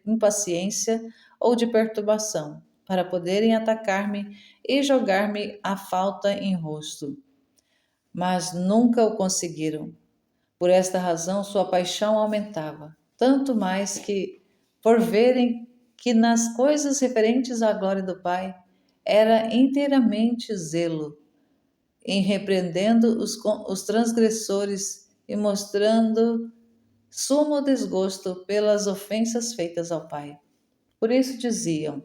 Speaker 1: impaciência ou de perturbação, para poderem atacar-me e jogar-me a falta em rosto. Mas nunca o conseguiram. Por esta razão, sua paixão aumentava, tanto mais que, por verem que nas coisas referentes à glória do Pai, era inteiramente zelo, em repreendendo os transgressores e mostrando sumo desgosto pelas ofensas feitas ao Pai. Por isso diziam: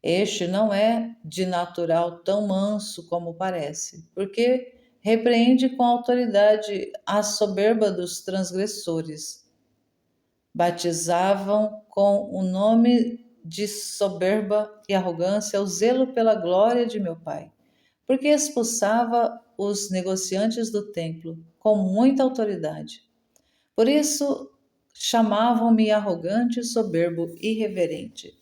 Speaker 1: este não é de natural tão manso como parece, porque repreende com autoridade a soberba dos transgressores. Batizavam com o nome de soberba e arrogância o zelo pela glória de meu Pai, porque expulsava os negociantes do templo com muita autoridade. Por isso chamavam-me arrogante, soberbo e irreverente.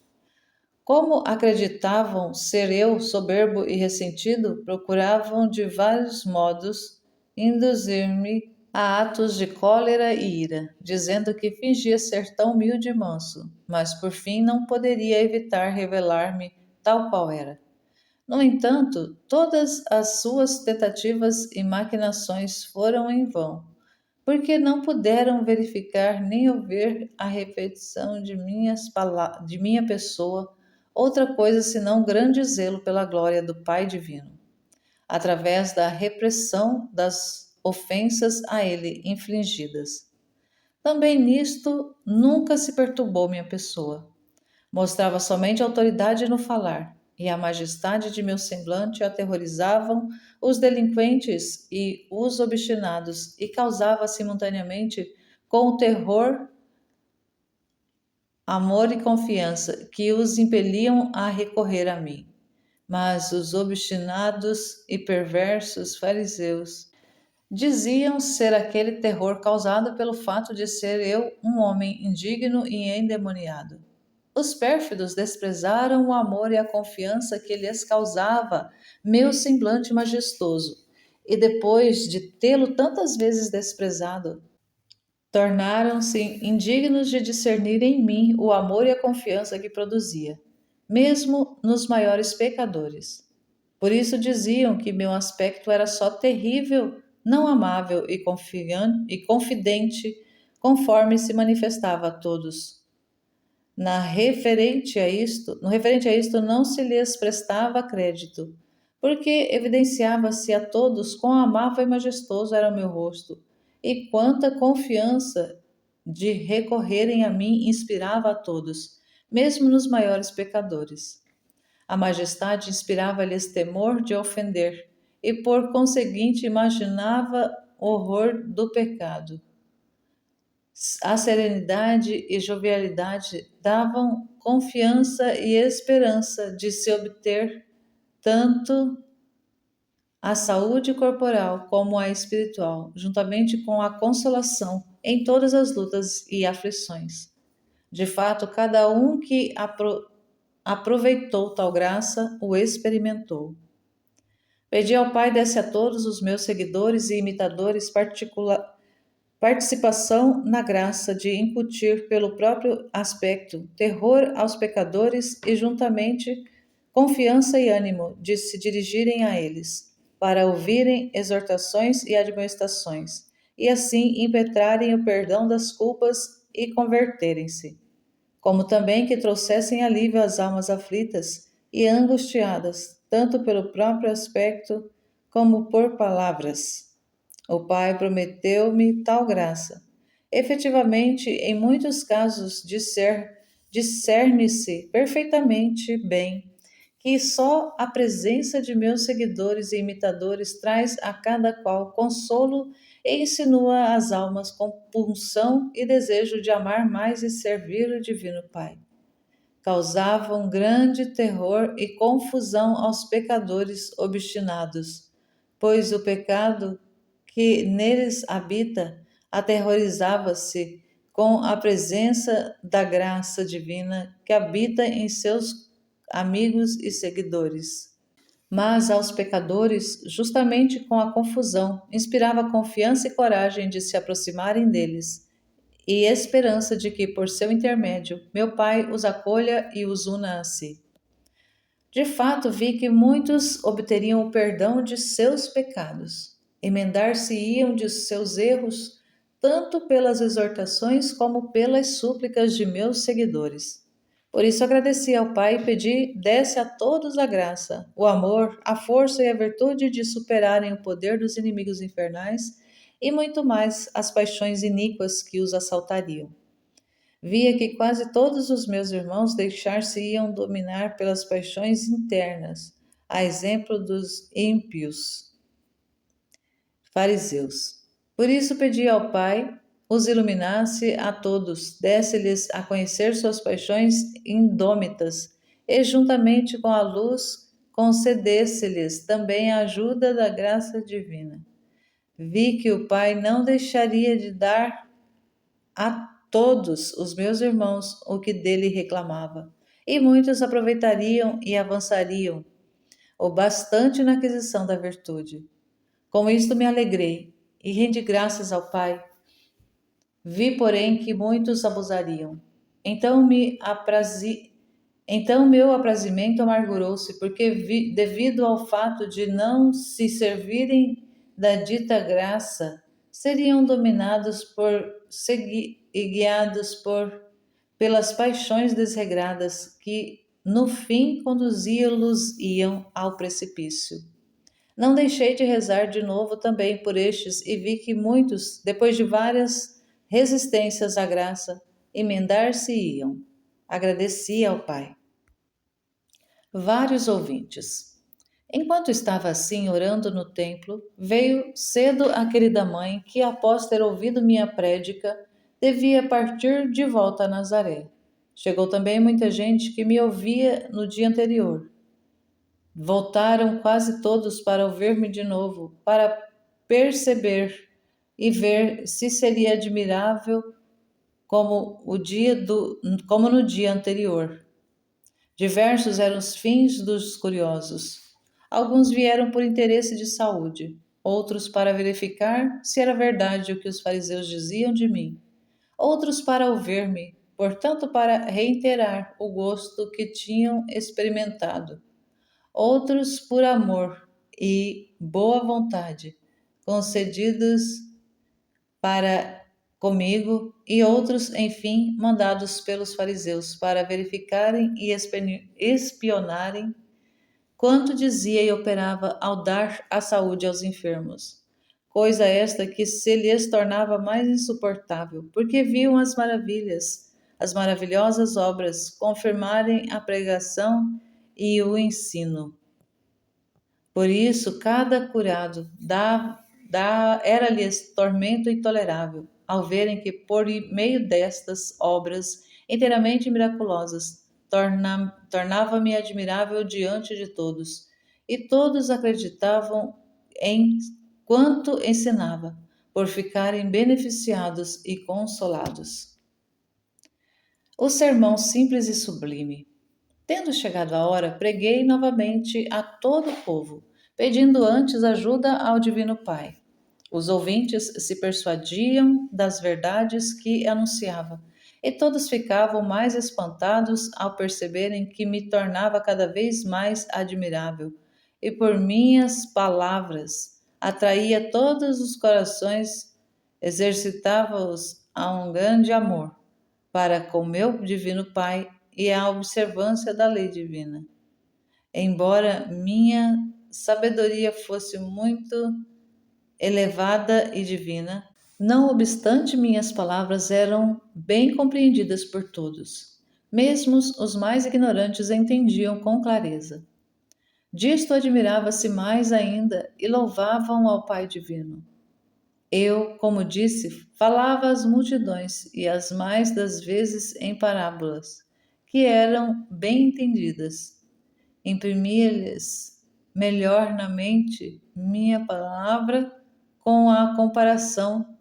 Speaker 1: Como acreditavam ser eu soberbo e ressentido, procuravam de vários modos induzir-me a atos de cólera e ira, dizendo que fingia ser tão humilde e manso, mas por fim não poderia evitar revelar-me tal qual era. No entanto, todas as suas tentativas e maquinações foram em vão, porque não puderam verificar nem ouvir a repetição de minha pessoa outra coisa senão grande zelo pela glória do Pai Divino, através da repressão das ofensas a ele infligidas. Também nisto nunca se perturbou minha pessoa. Mostrava somente autoridade no falar, e a majestade de meu semblante aterrorizavam os delinquentes e os obstinados, e causava simultaneamente com o terror, amor e confiança que os impeliam a recorrer a mim. Mas os obstinados e perversos fariseus diziam ser aquele terror causado pelo fato de ser eu um homem indigno e endemoniado. Os pérfidos desprezaram o amor e a confiança que lhes causava meu semblante majestoso, e depois de tê-lo tantas vezes desprezado, tornaram-se indignos de discernir em mim o amor e a confiança que produzia, mesmo nos maiores pecadores. Por isso diziam que meu aspecto era só terrível, não amável e confidente, conforme se manifestava a todos. No referente a isto não se lhes prestava crédito, porque evidenciava-se a todos quão amável e majestoso era o meu rosto, e quanta confiança de recorrerem a mim inspirava a todos, mesmo nos maiores pecadores. A majestade inspirava-lhes temor de ofender, e por conseguinte imaginava horror do pecado. A serenidade e jovialidade davam confiança e esperança de se obter tanto a saúde corporal como a espiritual, juntamente com a consolação em todas as lutas e aflições. De fato, cada um que aproveitou tal graça o experimentou. Pedi ao Pai desse a todos os meus seguidores e imitadores participação na graça de incutir pelo próprio aspecto terror aos pecadores e juntamente confiança e ânimo de se dirigirem a eles, para ouvirem exortações e admoestações, e assim impetrarem o perdão das culpas e converterem-se, como também que trouxessem alívio às almas aflitas e angustiadas, tanto pelo próprio aspecto como por palavras. O Pai prometeu-me tal graça. Efetivamente, em muitos casos, discerne-se perfeitamente bem que só a presença de meus seguidores e imitadores traz a cada qual consolo e insinua às almas compulsão e desejo de amar mais e servir o Divino Pai. Causavam grande terror e confusão aos pecadores obstinados, pois o pecado que neles habita aterrorizava-se com a presença da graça divina que habita em seus amigos e seguidores. Mas aos pecadores, justamente com a confusão, inspirava confiança e coragem de se aproximarem deles, e esperança de que, por seu intermédio, meu Pai os acolha e os una a si. De fato, vi que muitos obteriam o perdão de seus pecados, emendar-se-iam de seus erros, tanto pelas exortações como pelas súplicas de meus seguidores. Por isso agradeci ao Pai e pedi desse a todos a graça, o amor, a força e a virtude de superarem o poder dos inimigos infernais e muito mais as paixões iníquas que os assaltariam. Via que quase todos os meus irmãos deixar-se-iam dominar pelas paixões internas, a exemplo dos ímpios fariseus. Por isso pedi ao Pai os iluminasse a todos, desse-lhes a conhecer suas paixões indômitas, e juntamente com a luz concedesse-lhes também a ajuda da graça divina. Vi que o Pai não deixaria de dar a todos os meus irmãos o que dele reclamava, e muitos aproveitariam e avançariam o bastante na aquisição da virtude. Com isto me alegrei e rendi graças ao Pai. Vi, porém, que muitos abusariam. Então meu aprazimento amargurou-se, porque devido ao fato de não se servirem da dita graça, seriam dominados e guiados pelas paixões desregradas que, no fim, conduziam-los ao precipício. Não deixei de rezar de novo também por estes e vi que muitos, depois de várias resistências à graça, emendar-se-iam. Agradeci ao Pai. Vários ouvintes. Enquanto estava assim orando no templo, veio cedo a querida mãe que, após ter ouvido minha prédica, devia partir de volta a Nazaré. Chegou também muita gente que me ouvia no dia anterior. Voltaram quase todos para ouvir-me de novo, para perceber e ver se seria admirável como no dia anterior. Diversos eram os fins dos curiosos. Alguns vieram por interesse de saúde, outros para verificar se era verdade o que os fariseus diziam de mim, outros para ouvir-me, portanto para reiterar o gosto que tinham experimentado, outros por amor e boa vontade, concedidos para comigo, e outros, enfim, mandados pelos fariseus para verificarem e espionarem quanto dizia e operava ao dar a saúde aos enfermos. Coisa esta que se lhes tornava mais insuportável, porque viam as maravilhas, as maravilhosas obras, confirmarem a pregação e o ensino. Por isso, cada curado era-lhes tormento intolerável, ao verem que, por meio destas obras inteiramente miraculosas, tornava-me admirável diante de todos, e todos acreditavam em quanto ensinava, por ficarem beneficiados e consolados. O sermão simples e sublime. Tendo chegado a hora, preguei novamente a todo o povo, pedindo antes ajuda ao Divino Pai. Os ouvintes se persuadiam das verdades que anunciava, e todos ficavam mais espantados ao perceberem que me tornava cada vez mais admirável, e por minhas palavras atraía todos os corações, exercitava-os a um grande amor para com meu Divino Pai e a observância da lei divina. Embora minha sabedoria fosse muito elevada e divina, não obstante minhas palavras eram bem compreendidas por todos. Mesmo os mais ignorantes entendiam com clareza. Disto admirava-se mais ainda e louvavam ao Pai Divino. Eu, como disse, falava às multidões e as mais das vezes em parábolas, que eram bem entendidas. Imprimia-lhes melhor na mente minha palavra com a comparação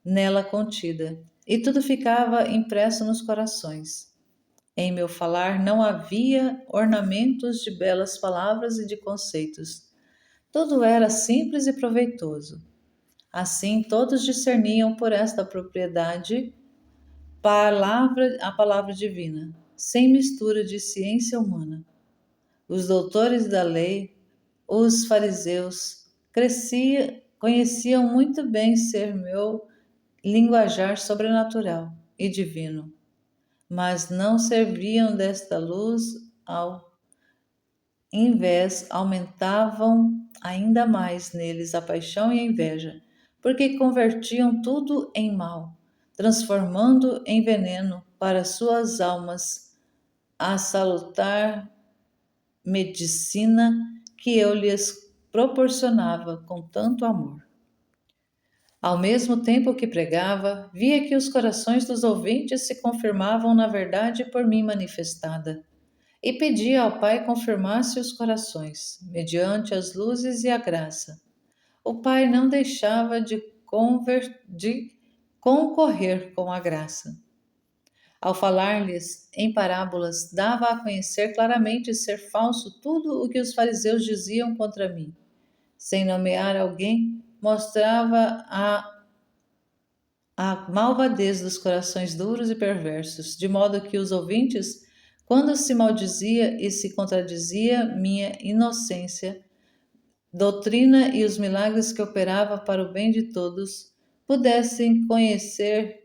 Speaker 1: nela contida, e tudo ficava impresso nos corações. Em meu falar não havia ornamentos de belas palavras e de conceitos. Tudo era simples e proveitoso. Assim, todos discerniam por esta propriedade a palavra divina, sem mistura de ciência humana. Os doutores da lei, os fariseus, conheciam muito bem ser meu linguajar sobrenatural e divino, mas não serviam desta luz, ao invés, aumentavam ainda mais neles a paixão e a inveja, porque convertiam tudo em mal, transformando em veneno para suas almas a salutar medicina que eu lhes proporcionava com tanto amor. Ao mesmo tempo que pregava, via que os corações dos ouvintes se confirmavam na verdade por mim manifestada, e pedia ao Pai confirmasse os corações, mediante as luzes e a graça. O Pai não deixava de concorrer com a graça. Ao falar-lhes em parábolas, dava a conhecer claramente ser falso tudo o que os fariseus diziam contra mim. Sem nomear alguém, mostrava a malvadez dos corações duros e perversos, de modo que os ouvintes, quando se maldizia e se contradizia minha inocência, doutrina e os milagres que operava para o bem de todos, pudessem conhecer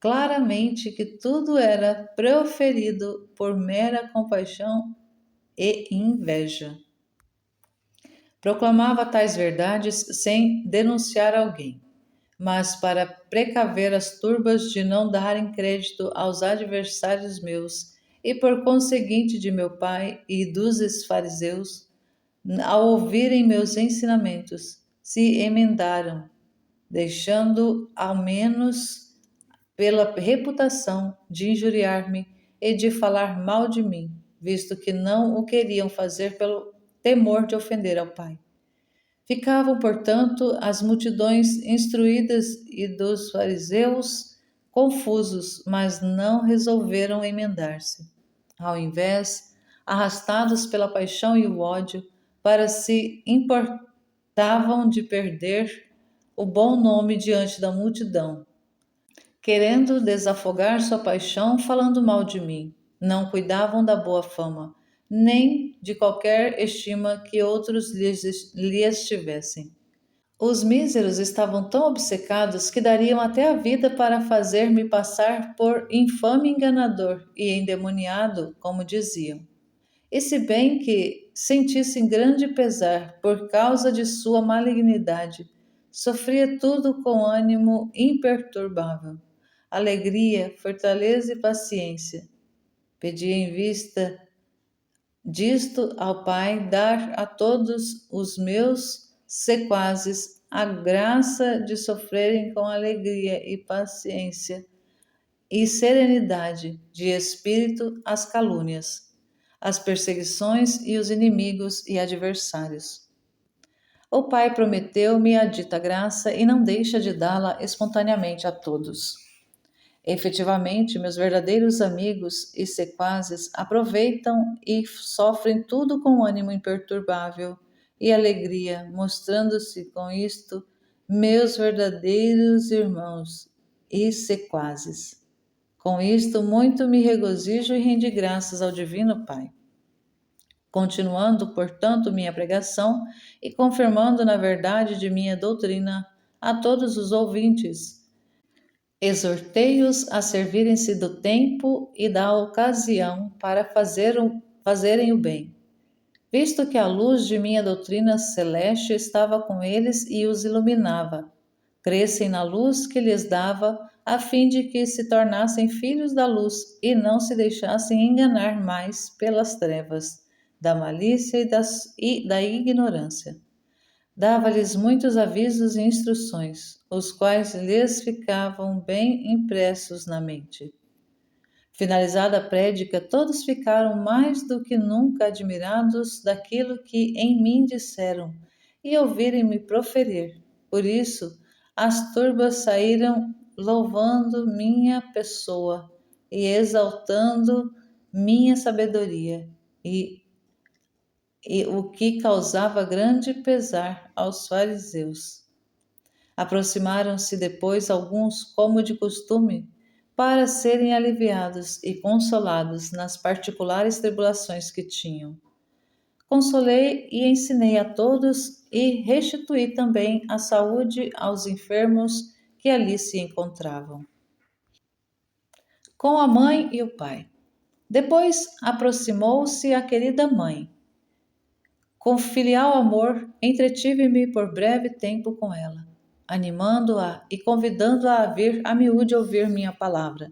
Speaker 1: claramente que tudo era proferido por mera compaixão e inveja. Proclamava tais verdades sem denunciar alguém, mas para precaver as turbas de não darem crédito aos adversários meus e por conseguinte de meu pai e dos fariseus, ao ouvirem meus ensinamentos, se emendaram, deixando ao menos pela reputação de injuriar-me e de falar mal de mim, visto que não o queriam fazer pelo temor de ofender ao Pai. Ficavam, portanto, as multidões instruídas e dos fariseus confusos, mas não resolveram emendar-se. Ao invés, arrastados pela paixão e o ódio, para se importavam de perder o bom nome diante da multidão, querendo desafogar sua paixão falando mal de mim. Não cuidavam da boa fama, nem de qualquer estima que outros lhes tivessem. Os míseros estavam tão obcecados que dariam até a vida para fazer-me passar por infame enganador e endemoniado, como diziam. E se bem que sentissem grande pesar por causa de sua malignidade, sofria tudo com ânimo imperturbável, alegria, fortaleza e paciência. Pedia em vista disto ao Pai dar a todos os meus sequazes a graça de sofrerem com alegria e paciência e serenidade de espírito as calúnias, as perseguições e os inimigos e adversários. O Pai prometeu-me a dita graça e não deixa de dá-la espontaneamente a todos. Efetivamente, meus verdadeiros amigos e sequazes aproveitam e sofrem tudo com ânimo imperturbável e alegria, mostrando-se com isto meus verdadeiros irmãos e sequazes. Com isto, muito me regozijo e rendi graças ao Divino Pai. Continuando, portanto, minha pregação e confirmando na verdade de minha doutrina a todos os ouvintes, exortei-os a servirem-se do tempo e da ocasião para fazerem o bem, visto que a luz de minha doutrina celeste estava com eles e os iluminava. Crescem na luz que lhes dava, a fim de que se tornassem filhos da luz e não se deixassem enganar mais pelas trevas, da malícia e da ignorância. Dava-lhes muitos avisos e instruções, os quais lhes ficavam bem impressos na mente. Finalizada a prédica, todos ficaram mais do que nunca admirados daquilo que em mim disseram e ouvirem-me proferir. Por isso, as turbas saíram louvando minha pessoa e exaltando minha sabedoria, e o que causava grande pesar aos fariseus. Aproximaram-se depois alguns, como de costume, para serem aliviados e consolados nas particulares tribulações que tinham. Consolei e ensinei a todos e restituí também a saúde aos enfermos que ali se encontravam. Com a mãe e o pai. Depois aproximou-se a querida mãe. Com filial amor, entretive-me por breve tempo com ela, animando-a e convidando-a a vir a miúde ouvir minha palavra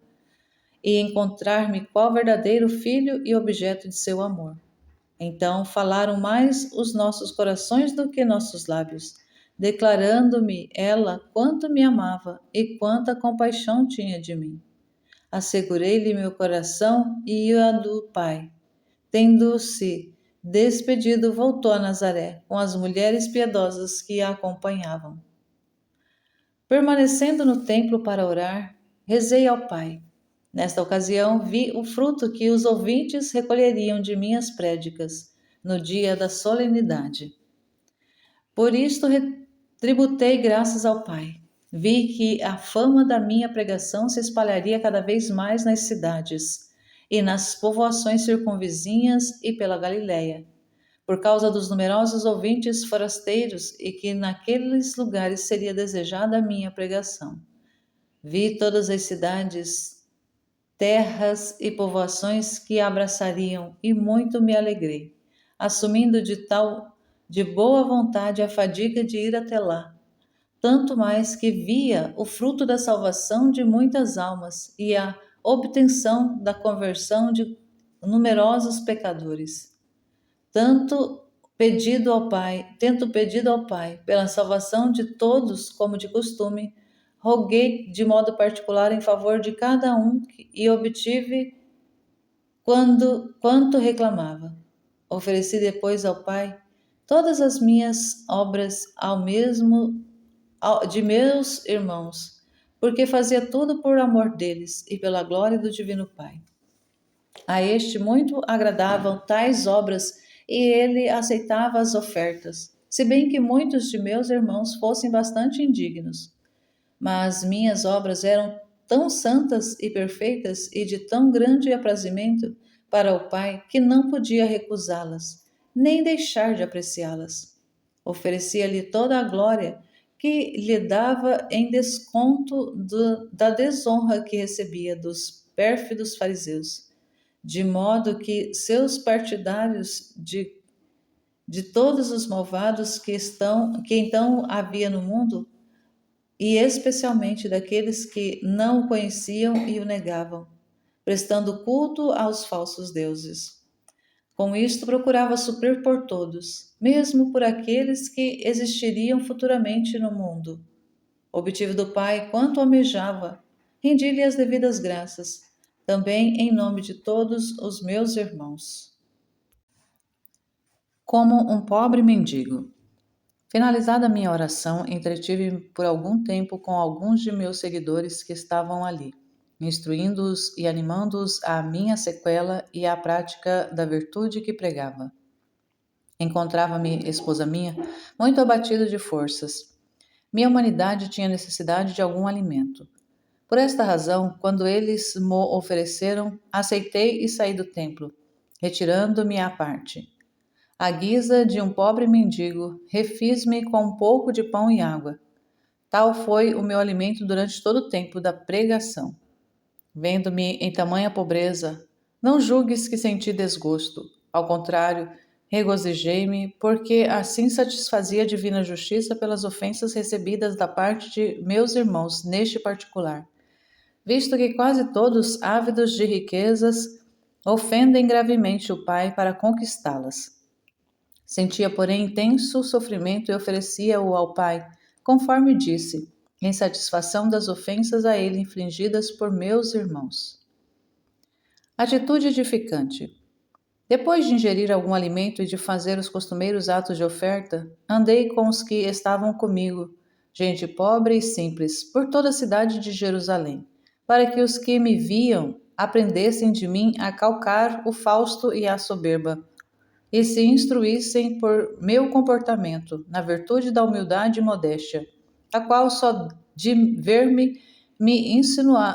Speaker 1: e encontrar-me qual verdadeiro filho e objeto de seu amor. Então falaram mais os nossos corações do que nossos lábios, declarando-me ela quanto me amava e quanta compaixão tinha de mim. Assegurei-lhe meu coração e a do Pai. Tendo-se despedido, voltou a Nazaré com as mulheres piedosas que a acompanhavam. Permanecendo no templo para orar, rezei ao Pai. Nesta ocasião, vi o fruto que os ouvintes recolheriam de minhas prédicas no dia da solenidade. Por isto, retributei graças ao Pai. Vi que a fama da minha pregação se espalharia cada vez mais nas cidades e nas povoações circunvizinhas e pela Galiléia, por causa dos numerosos ouvintes forasteiros, e que naqueles lugares seria desejada a minha pregação. Vi todas as cidades, terras e povoações que a abraçariam, e muito me alegrei, assumindo de boa vontade a fadiga de ir até lá, tanto mais que via o fruto da salvação de muitas almas e a obtenção da conversão de numerosos pecadores. Tendo pedido ao Pai pela salvação de todos, como de costume, roguei de modo particular em favor de cada um e obtive quanto reclamava. Ofereci depois ao Pai todas as minhas obras de meus irmãos, porque fazia tudo por amor deles e pela glória do Divino Pai. A este muito agradavam tais obras e ele aceitava as ofertas, se bem que muitos de meus irmãos fossem bastante indignos. Mas minhas obras eram tão santas e perfeitas e de tão grande aprazimento para o Pai que não podia recusá-las, nem deixar de apreciá-las. Oferecia-lhe toda a glória que lhe dava em desconto da desonra que recebia dos pérfidos fariseus, de modo que seus partidários de todos os malvados que então havia no mundo, e especialmente daqueles que não o conheciam e o negavam, prestando culto aos falsos deuses. Com isto procurava suprir por todos, mesmo por aqueles que existiriam futuramente no mundo. Obtive do Pai quanto almejava, rendi-lhe as devidas graças, também em nome de todos os meus irmãos. Como um pobre mendigo. Finalizada a minha oração, entretive-me por algum tempo com alguns de meus seguidores que estavam ali, instruindo-os e animando-os à minha sequela e à prática da virtude que pregava. Encontrava-me, esposa minha, muito abatido de forças. Minha humanidade tinha necessidade de algum alimento. Por esta razão, quando eles mo ofereceram, aceitei e saí do templo, retirando-me à parte. À guisa de um pobre mendigo, refiz-me com um pouco de pão e água. Tal foi o meu alimento durante todo o tempo da pregação. Vendo-me em tamanha pobreza, não julgues que senti desgosto. Ao contrário, regozijei-me, porque assim satisfazia a divina justiça pelas ofensas recebidas da parte de meus irmãos neste particular, visto que quase todos, ávidos de riquezas, ofendem gravemente o Pai para conquistá-las. Sentia, porém, intenso sofrimento e oferecia-o ao Pai, conforme disse, em satisfação das ofensas a ele infligidas por meus irmãos. Atitude edificante. Depois de ingerir algum alimento e de fazer os costumeiros atos de oferta, andei com os que estavam comigo, gente pobre e simples, por toda a cidade de Jerusalém, para que os que me viam aprendessem de mim a calcar o fausto e a soberba, e se instruíssem por meu comportamento, na virtude da humildade e modéstia, a qual só de ver-me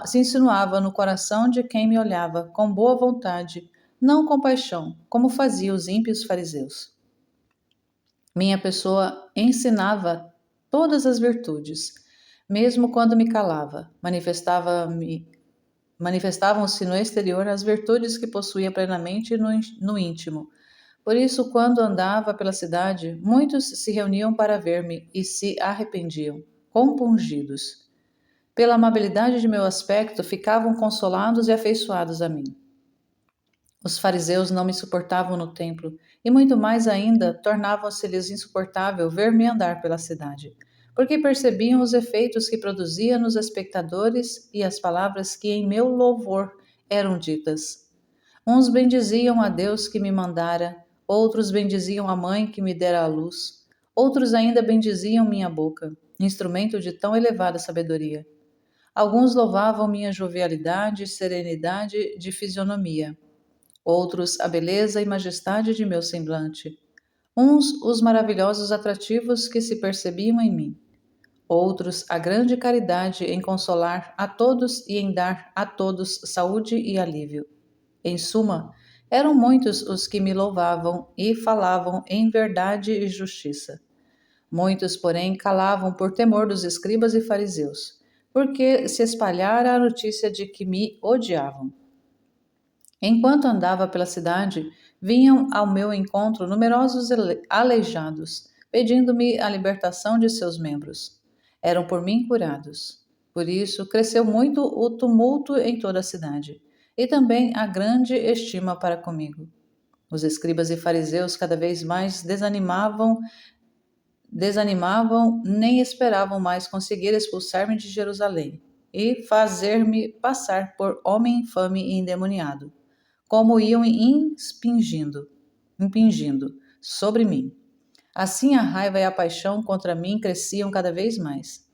Speaker 1: se insinuava no coração de quem me olhava com boa vontade, não com paixão, como faziam os ímpios fariseus. Minha pessoa ensinava todas as virtudes, mesmo quando me calava, manifestavam-se no exterior as virtudes que possuía plenamente no íntimo. Por isso, quando andava pela cidade, muitos se reuniam para ver-me e se arrependiam, compungidos. Pela amabilidade de meu aspecto, ficavam consolados e afeiçoados a mim. Os fariseus não me suportavam no templo, e muito mais ainda tornava-se-lhes insuportável ver-me andar pela cidade, porque percebiam os efeitos que produzia nos espectadores e as palavras que em meu louvor eram ditas. Uns bendiziam a Deus que me mandara, outros bendiziam a mãe que me dera a luz, outros ainda bendiziam minha boca, instrumento de tão elevada sabedoria. Alguns louvavam minha jovialidade e serenidade de fisionomia, outros a beleza e majestade de meu semblante, uns os maravilhosos atrativos que se percebiam em mim, outros a grande caridade em consolar a todos e em dar a todos saúde e alívio. Em suma, eram muitos os que me louvavam e falavam em verdade e justiça. Muitos, porém, calavam por temor dos escribas e fariseus, porque se espalhara a notícia de que me odiavam. Enquanto andava pela cidade, vinham ao meu encontro numerosos aleijados, pedindo-me a libertação de seus membros. Eram por mim curados. Por isso, cresceu muito o tumulto em toda a cidade, e também a grande estima para comigo. Os escribas e fariseus cada vez mais desanimavam, nem esperavam mais conseguir expulsar-me de Jerusalém e fazer-me passar por homem infame e endemoniado, como iam impingindo sobre mim. Assim a raiva e a paixão contra mim cresciam cada vez mais.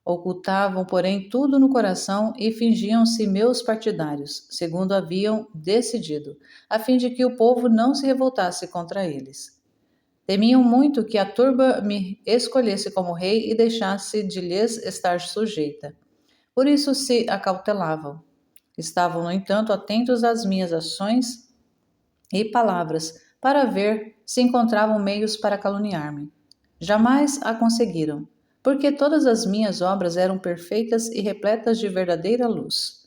Speaker 1: Ocultavam, porém, tudo no coração e fingiam-se meus partidários, segundo haviam decidido, a fim de que o povo não se revoltasse contra eles. Temiam muito que a turba me escolhesse como rei e deixasse de lhes estar sujeita. Por isso se acautelavam. Estavam, no entanto, atentos às minhas ações e palavras, para ver se encontravam meios para caluniar-me. Jamais a conseguiram, porque todas as minhas obras eram perfeitas e repletas de verdadeira luz.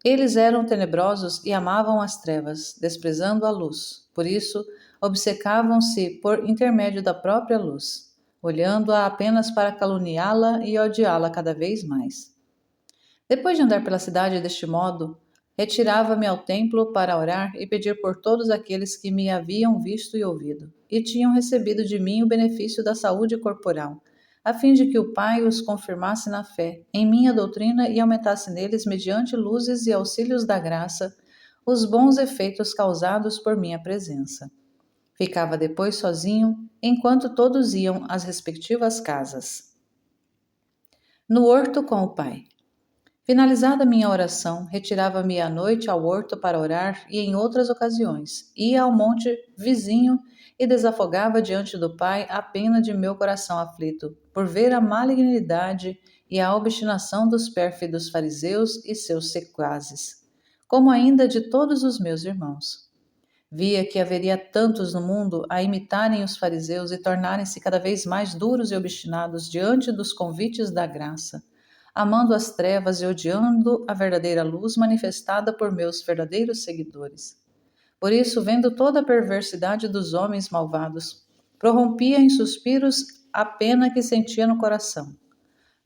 Speaker 1: Eles eram tenebrosos e amavam as trevas, desprezando a luz. Por isso, obcecavam-se por intermédio da própria luz, olhando-a apenas para caluniá-la e odiá-la cada vez mais. Depois de andar pela cidade deste modo, retirava-me ao templo para orar e pedir por todos aqueles que me haviam visto e ouvido, e tinham recebido de mim o benefício da saúde corporal, a fim de que o Pai os confirmasse na fé, em minha doutrina e aumentasse neles, mediante luzes e auxílios da graça, os bons efeitos causados por minha presença. Ficava depois sozinho, enquanto todos iam às respectivas casas. No horto com o Pai. Finalizada minha oração, retirava-me à noite ao horto para orar e, em outras ocasiões, ia ao monte vizinho e desafogava diante do Pai a pena de meu coração aflito, por ver a malignidade e a obstinação dos pérfidos fariseus e seus sequazes, como ainda de todos os meus irmãos. Via que haveria tantos no mundo a imitarem os fariseus e tornarem-se cada vez mais duros e obstinados diante dos convites da graça, amando as trevas e odiando a verdadeira luz manifestada por meus verdadeiros seguidores. Por isso, vendo toda a perversidade dos homens malvados, prorrompia em suspiros a pena que sentia no coração.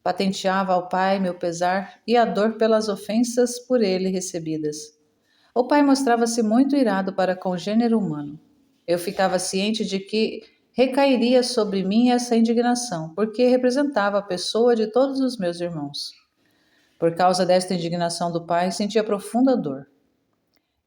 Speaker 1: Patenteava ao Pai meu pesar e a dor pelas ofensas por ele recebidas. O Pai mostrava-se muito irado para com o gênero humano. Eu ficava ciente de que recairia sobre mim essa indignação, porque representava a pessoa de todos os meus irmãos. Por causa desta indignação do Pai, sentia profunda dor.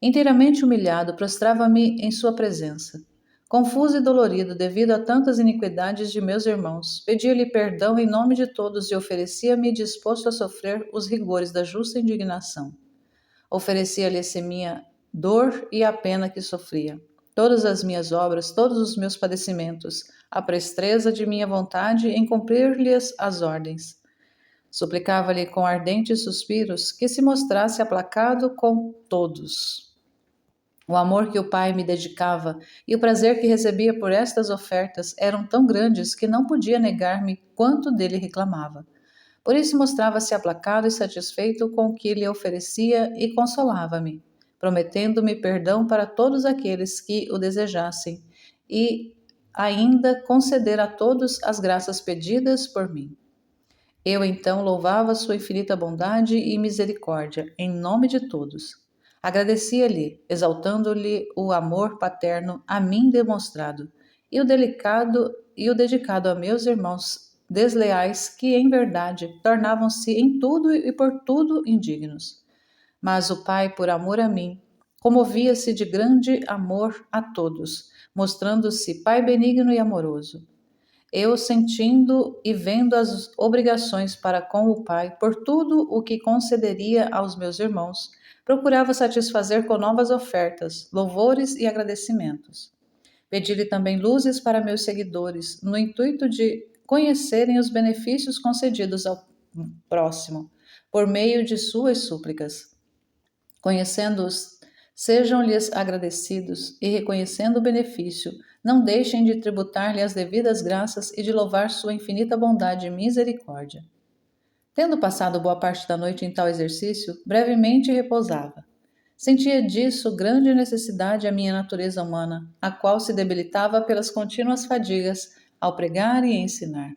Speaker 1: Inteiramente humilhado, prostrava-me em sua presença. Confuso e dolorido devido a tantas iniquidades de meus irmãos, pedia-lhe perdão em nome de todos e oferecia-me disposto a sofrer os rigores da justa indignação. Oferecia-lhe a minha dor e a pena que sofria, todas as minhas obras, todos os meus padecimentos, a presteza de minha vontade em cumprir-lhes as ordens. Suplicava-lhe com ardentes suspiros que se mostrasse aplacado com todos. O amor que o Pai me dedicava e o prazer que recebia por estas ofertas eram tão grandes que não podia negar-me quanto dele reclamava. Por isso mostrava-se aplacado e satisfeito com o que lhe oferecia e consolava-me, prometendo-me perdão para todos aqueles que o desejassem e ainda conceder a todos as graças pedidas por mim. Eu então louvava sua infinita bondade e misericórdia em nome de todos. Agradecia-lhe, exaltando-lhe o amor paterno a mim demonstrado, e o dedicado a meus irmãos desleais, que em verdade tornavam-se em tudo e por tudo indignos. Mas o Pai, por amor a mim, comovia-se de grande amor a todos, mostrando-se Pai benigno e amoroso. Eu, sentindo e vendo as obrigações para com o Pai por tudo o que concederia aos meus irmãos, procurava satisfazer com novas ofertas, louvores e agradecimentos. Pedi-lhe também luzes para meus seguidores, no intuito de conhecerem os benefícios concedidos ao próximo, por meio de suas súplicas. Conhecendo-os, sejam-lhes agradecidos e, reconhecendo o benefício, não deixem de tributar-lhe as devidas graças e de louvar sua infinita bondade e misericórdia. Tendo passado boa parte da noite em tal exercício, brevemente repousava. Sentia disso grande necessidade a minha natureza humana, a qual se debilitava pelas contínuas fadigas ao pregar e ensinar.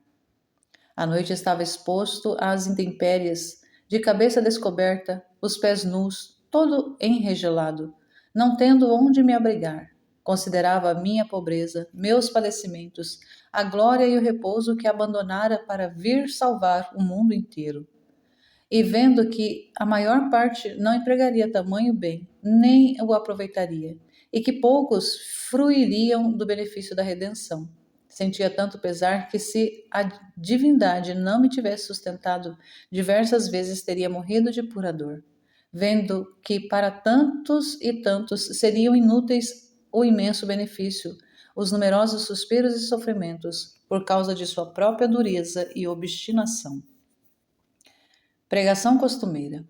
Speaker 1: À noite estava exposto às intempéries, de cabeça descoberta, os pés nus, todo enregelado, não tendo onde me abrigar. Considerava a minha pobreza, meus padecimentos, a glória e o repouso que abandonara para vir salvar o mundo inteiro. E vendo que a maior parte não empregaria tamanho bem, nem o aproveitaria, e que poucos fruiriam do benefício da redenção. Sentia tanto pesar que, se a divindade não me tivesse sustentado, diversas vezes teria morrido de pura dor, vendo que para tantos e tantos seriam inúteis o imenso benefício, os numerosos suspiros e sofrimentos, por causa de sua própria dureza e obstinação. Pregação costumeira.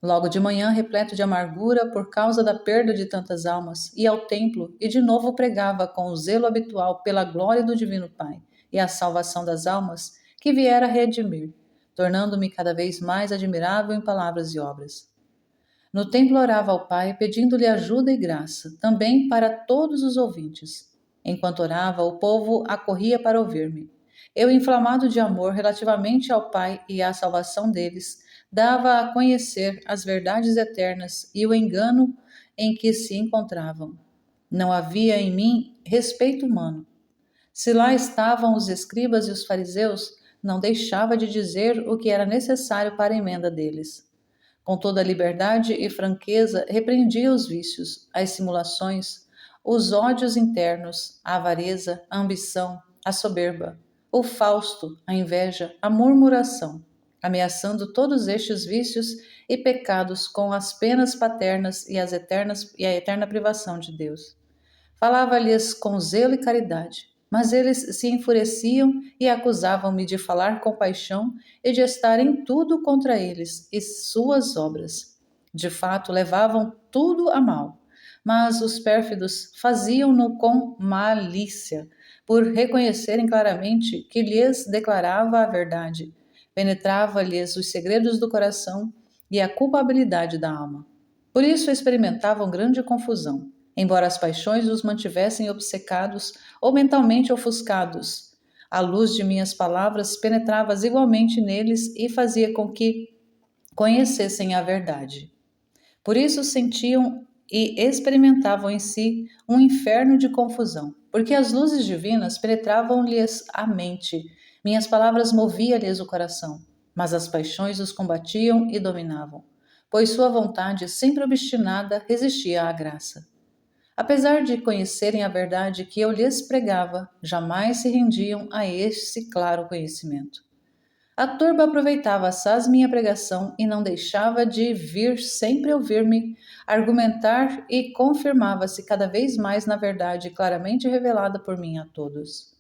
Speaker 1: Logo de manhã, repleto de amargura por causa da perda de tantas almas, ia ao templo e de novo pregava com o zelo habitual pela glória do Divino Pai e a salvação das almas que viera redimir, tornando-me cada vez mais admirável em palavras e obras. No templo orava ao Pai, pedindo-lhe ajuda e graça, também para todos os ouvintes. Enquanto orava, o povo acorria para ouvir-me. Eu, inflamado de amor relativamente ao Pai e à salvação deles, dava a conhecer as verdades eternas e o engano em que se encontravam. Não havia em mim respeito humano. Se lá estavam os escribas e os fariseus, não deixava de dizer o que era necessário para a emenda deles. Com toda a liberdade e franqueza, repreendia os vícios, as simulações, os ódios internos, a avareza, a ambição, a soberba, o fausto, a inveja, a murmuração, ameaçando todos estes vícios e pecados com as penas paternas e a eterna privação de Deus. Falava-lhes com zelo e caridade, mas eles se enfureciam e acusavam-me de falar com paixão e de estar em tudo contra eles e suas obras. De fato, levavam tudo a mal, mas os pérfidos faziam-no com malícia, por reconhecerem claramente que lhes declarava a verdade, penetrava-lhes os segredos do coração e a culpabilidade da alma. Por isso experimentavam grande confusão, embora as paixões os mantivessem obcecados ou mentalmente ofuscados. A luz de minhas palavras penetrava igualmente neles e fazia com que conhecessem a verdade. Por isso sentiam e experimentavam em si um inferno de confusão, porque as luzes divinas penetravam-lhes a mente, minhas palavras moviam-lhes o coração, mas as paixões os combatiam e dominavam, pois sua vontade, sempre obstinada, resistia à graça. Apesar de conhecerem a verdade que eu lhes pregava, jamais se rendiam a esse claro conhecimento. A turba aproveitava assaz minha pregação e não deixava de vir sempre ouvir-me argumentar e confirmava-se cada vez mais na verdade claramente revelada por mim a todos.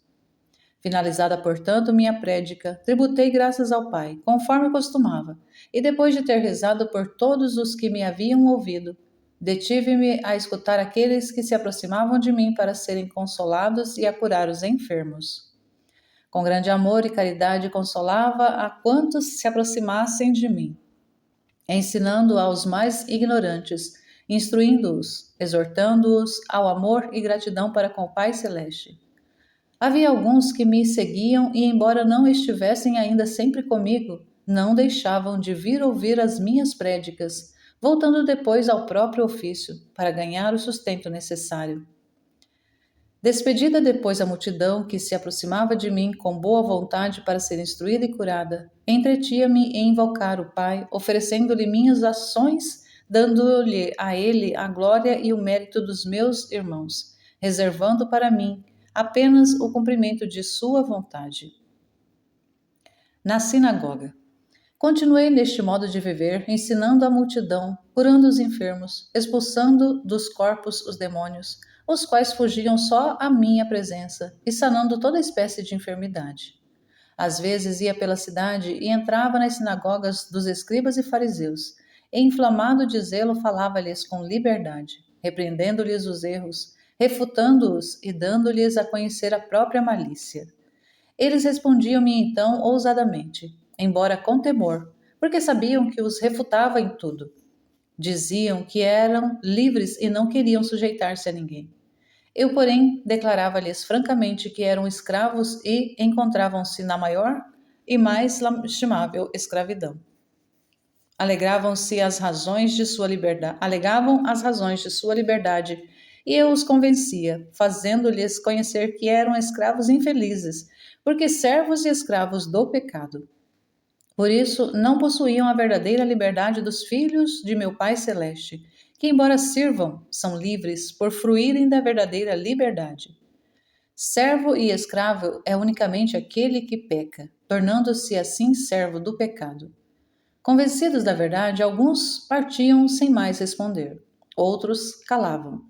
Speaker 1: Finalizada, portanto, minha prédica, tributei graças ao Pai, conforme costumava, e depois de ter rezado por todos os que me haviam ouvido, detive-me a escutar aqueles que se aproximavam de mim para serem consolados e a curar os enfermos. Com grande amor e caridade consolava a quantos se aproximassem de mim, ensinando aos mais ignorantes, instruindo-os, exortando-os ao amor e gratidão para com o Pai Celeste. Havia alguns que me seguiam e, embora não estivessem ainda sempre comigo, não deixavam de vir ouvir as minhas prédicas, voltando depois ao próprio ofício, para ganhar o sustento necessário. Despedida depois a multidão que se aproximava de mim com boa vontade para ser instruída e curada, entretia-me em invocar o Pai, oferecendo-lhe minhas ações, dando-lhe a ele a glória e o mérito dos meus irmãos, reservando para mim apenas o cumprimento de sua vontade. Na sinagoga. Continuei neste modo de viver, ensinando a multidão, curando os enfermos, expulsando dos corpos os demônios, os quais fugiam só à minha presença, e sanando toda espécie de enfermidade. Às vezes ia pela cidade e entrava nas sinagogas dos escribas e fariseus, e inflamado de zelo falava-lhes com liberdade, repreendendo-lhes os erros, refutando-os e dando-lhes a conhecer a própria malícia. Eles respondiam-me então ousadamente, embora com temor, porque sabiam que os refutava em tudo. Diziam que eram livres e não queriam sujeitar-se a ninguém. Eu, porém, declarava-lhes francamente que eram escravos e encontravam-se na maior e mais lastimável escravidão. Alegavam as razões de sua liberdade e eu os convencia, fazendo-lhes conhecer que eram escravos infelizes, porque servos e escravos do pecado. Por isso, não possuíam a verdadeira liberdade dos filhos de meu Pai Celeste, que, embora sirvam, são livres por fruírem da verdadeira liberdade. Servo e escravo é unicamente aquele que peca, tornando-se assim servo do pecado. Convencidos da verdade, alguns partiam sem mais responder, outros calavam.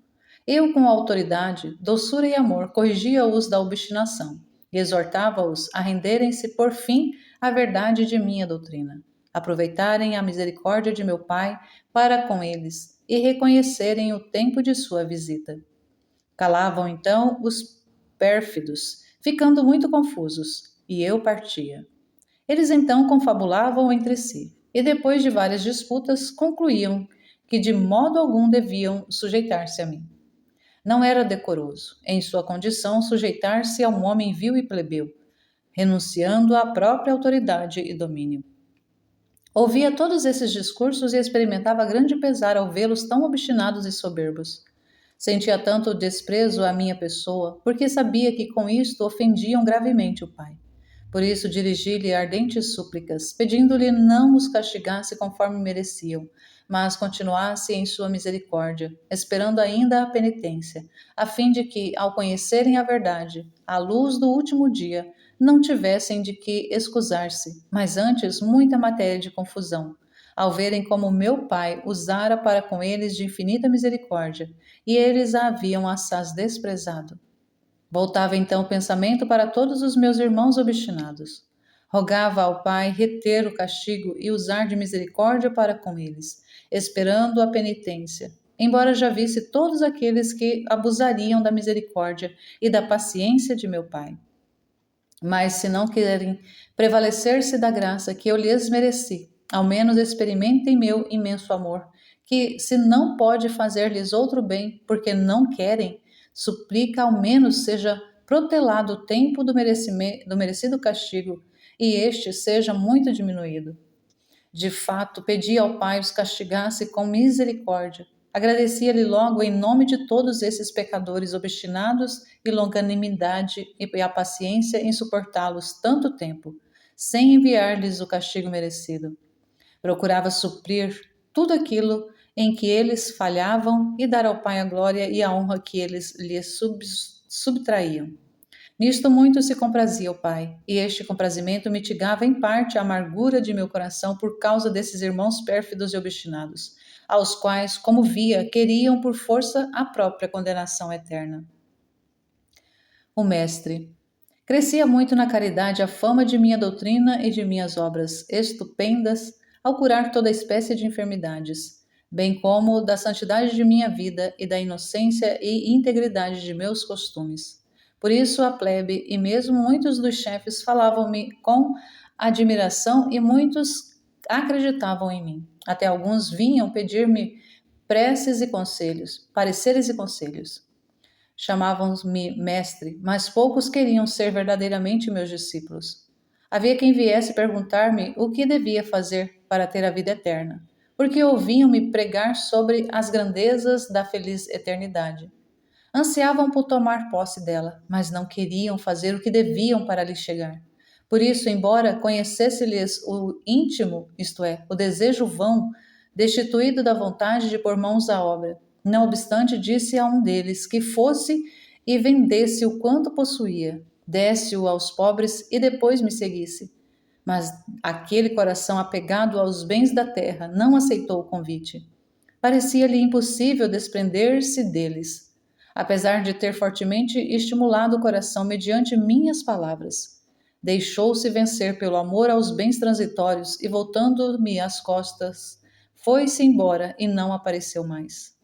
Speaker 1: Eu, com autoridade, doçura e amor, corrigia-os da obstinação e exortava-os a renderem-se, por fim, à verdade de minha doutrina, aproveitarem a misericórdia de meu Pai para com eles e reconhecerem o tempo de sua visita. Calavam então os pérfidos, ficando muito confusos, e eu partia. Eles então confabulavam entre si, e depois de várias disputas concluíam que de modo algum deviam sujeitar-se a mim. Não era decoroso, em sua condição, sujeitar-se a um homem vil e plebeu, renunciando à própria autoridade e domínio. Ouvia todos esses discursos e experimentava grande pesar ao vê-los tão obstinados e soberbos. Sentia tanto desprezo à minha pessoa, porque sabia que com isto ofendiam gravemente o Pai. Por isso dirigi-lhe ardentes súplicas, pedindo-lhe não os castigasse conforme mereciam, mas continuasse em sua misericórdia, esperando ainda a penitência, a fim de que, ao conhecerem a verdade, à luz do último dia, não tivessem de que excusar-se, mas antes muita matéria de confusão, ao verem como meu Pai usara para com eles de infinita misericórdia, e eles a haviam assaz desprezado. Voltava então o pensamento para todos os meus irmãos obstinados. Rogava ao Pai reter o castigo e usar de misericórdia para com eles, esperando a penitência, embora já visse todos aqueles que abusariam da misericórdia e da paciência de meu Pai. Mas se não querem prevalecer-se da graça que eu lhes mereci, ao menos experimentem meu imenso amor, que se não pode fazer-lhes outro bem, porque não querem, suplica ao menos seja protelado o tempo do merecido castigo, e este seja muito diminuído. De fato, pedi ao Pai os castigasse com misericórdia. Agradecia-lhe logo em nome de todos esses pecadores obstinados e longanimidade e a paciência em suportá-los tanto tempo, sem enviar-lhes o castigo merecido. Procurava suprir tudo aquilo em que eles falhavam e dar ao Pai a glória e a honra que eles lhe subtraíam. Nisto muito se comprazia o Pai, e este comprazimento mitigava em parte a amargura de meu coração por causa desses irmãos pérfidos e obstinados, aos quais, como via, queriam por força a própria condenação eterna. O Mestre. Crescia muito na caridade a fama de minha doutrina e de minhas obras estupendas, ao curar toda espécie de enfermidades, bem como da santidade de minha vida e da inocência e integridade de meus costumes. Por isso a plebe e mesmo muitos dos chefes falavam-me com admiração e muitos acreditavam em mim. Até alguns vinham pedir-me preces e conselhos, pareceres e conselhos. Chamavam-me mestre, mas poucos queriam ser verdadeiramente meus discípulos. Havia quem viesse perguntar-me o que devia fazer para ter a vida eterna, porque ouviam-me pregar sobre as grandezas da feliz eternidade. Ansiavam por tomar posse dela, mas não queriam fazer o que deviam para lhe chegar. Por isso, embora conhecesse-lhes o íntimo, isto é, o desejo vão, destituído da vontade de pôr mãos à obra, não obstante, disse a um deles que fosse e vendesse o quanto possuía, desse-o aos pobres e depois me seguisse. Mas aquele coração apegado aos bens da terra não aceitou o convite. Parecia-lhe impossível desprender-se deles, apesar de ter fortemente estimulado o coração mediante minhas palavras. Deixou-se vencer pelo amor aos bens transitórios e, voltando-me as costas, foi-se embora e não apareceu mais.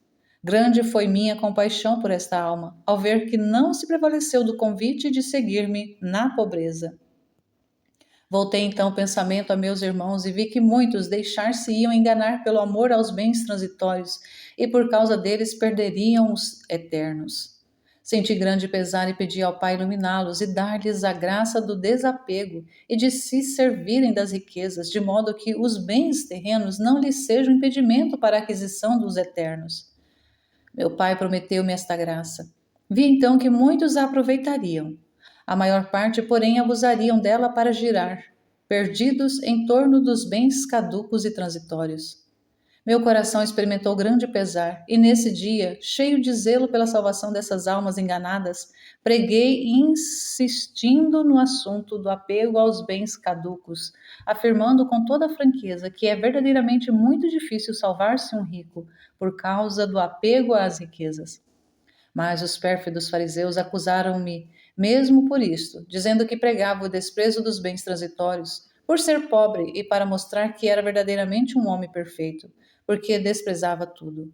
Speaker 1: Grande foi minha compaixão por esta alma, ao ver que não se prevaleceu do convite de seguir-me na pobreza. Voltei então o pensamento a meus irmãos e vi que muitos deixar-se-iam enganar pelo amor aos bens transitórios e por causa deles perderiam os eternos. Senti grande pesar e pedi ao Pai iluminá-los e dar-lhes a graça do desapego e de se servirem das riquezas, de modo que os bens terrenos não lhes sejam impedimento para a aquisição dos eternos. Meu pai prometeu-me esta graça. Vi então que muitos a aproveitariam. A maior parte, porém, abusariam dela para girar, perdidos em torno dos bens caducos e transitórios. Meu coração experimentou grande pesar, e nesse dia, cheio de zelo pela salvação dessas almas enganadas, preguei insistindo no assunto do apego aos bens caducos, afirmando com toda franqueza que é verdadeiramente muito difícil salvar-se um rico por causa do apego às riquezas. Mas os pérfidos fariseus acusaram-me mesmo por isto, dizendo que pregava o desprezo dos bens transitórios, por ser pobre e para mostrar que era verdadeiramente um homem perfeito, porque desprezava tudo.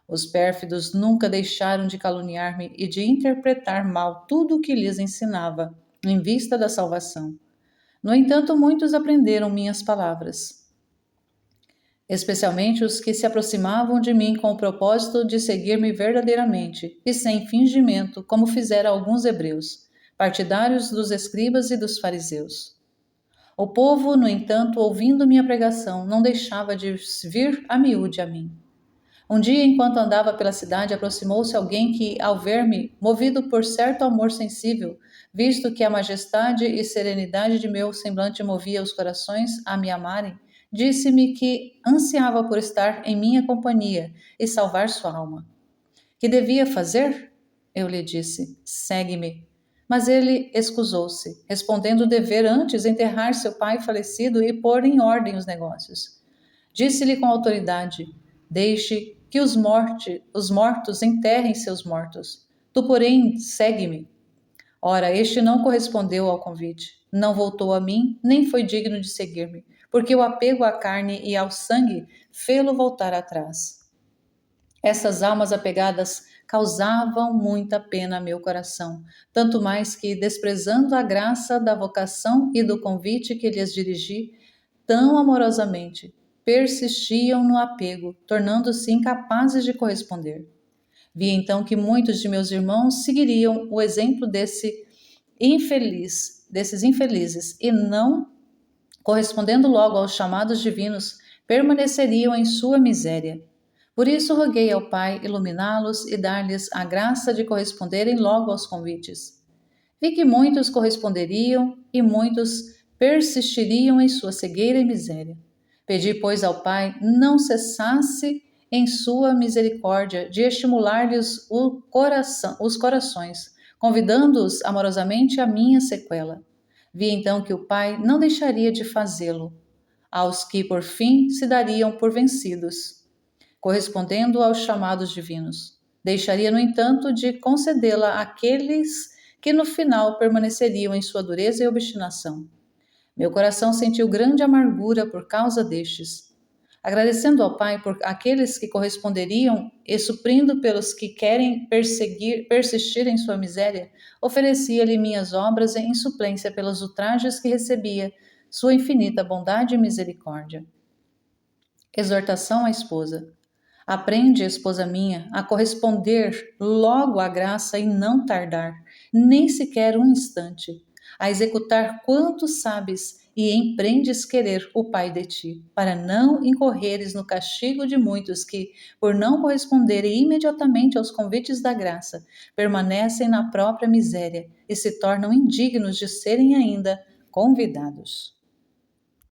Speaker 1: Os pérfidos nunca deixaram de caluniar-me e de interpretar mal tudo o que lhes ensinava, em vista da salvação. No entanto, muitos aprenderam minhas palavras, especialmente os que se aproximavam de mim com o propósito de seguir-me verdadeiramente e sem fingimento, como fizeram alguns hebreus, partidários dos escribas e dos fariseus. O povo, no entanto, ouvindo minha pregação, não deixava de vir a miúde a mim. Um dia, enquanto andava pela cidade, aproximou-se alguém que, ao ver-me, movido por certo amor sensível, visto que a majestade e serenidade de meu semblante movia os corações a me amarem, disse-me que ansiava por estar em minha companhia e salvar sua alma. Que devia fazer? Eu lhe disse: segue-me. Mas ele escusou-se, respondendo dever antes enterrar seu pai falecido e pôr em ordem os negócios. Disse-lhe com autoridade: deixe que os mortos enterrem seus mortos. Tu, porém, segue-me. Ora, este não correspondeu ao convite, não voltou a mim, nem foi digno de seguir-me, porque o apego à carne e ao sangue fê-lo voltar atrás. Essas almas apegadas causavam muita pena a meu coração, tanto mais que, desprezando a graça da vocação e do convite que lhes dirigi, tão amorosamente, persistiam no apego, tornando-se incapazes de corresponder. Vi então que muitos de meus irmãos seguiriam o exemplo desses infelizes e não, correspondendo logo aos chamados divinos, permaneceriam em sua miséria. Por isso roguei ao Pai iluminá-los e dar-lhes a graça de corresponderem logo aos convites. Vi que muitos corresponderiam e muitos persistiriam em sua cegueira e miséria. Pedi, pois, ao Pai não cessasse em sua misericórdia, de estimular-lhes os corações, convidando-os amorosamente à minha sequela. Vi então que o Pai não deixaria de fazê-lo, aos que por fim se dariam por vencidos, correspondendo aos chamados divinos. Deixaria, no entanto, de concedê-la àqueles que no final permaneceriam em sua dureza e obstinação. Meu coração sentiu grande amargura por causa destes. Agradecendo ao Pai por aqueles que corresponderiam e suprindo pelos que querem persistir em sua miséria, oferecia-lhe minhas obras em suplência pelos ultrajes que recebia, sua infinita bondade e misericórdia. Exortação à esposa. Aprende, esposa minha, a corresponder logo à graça e não tardar, nem sequer um instante, a executar quanto sabes e empreendes querer o Pai de ti, para não incorreres no castigo de muitos que, por não corresponderem imediatamente aos convites da graça, permanecem na própria miséria e se tornam indignos de serem ainda convidados.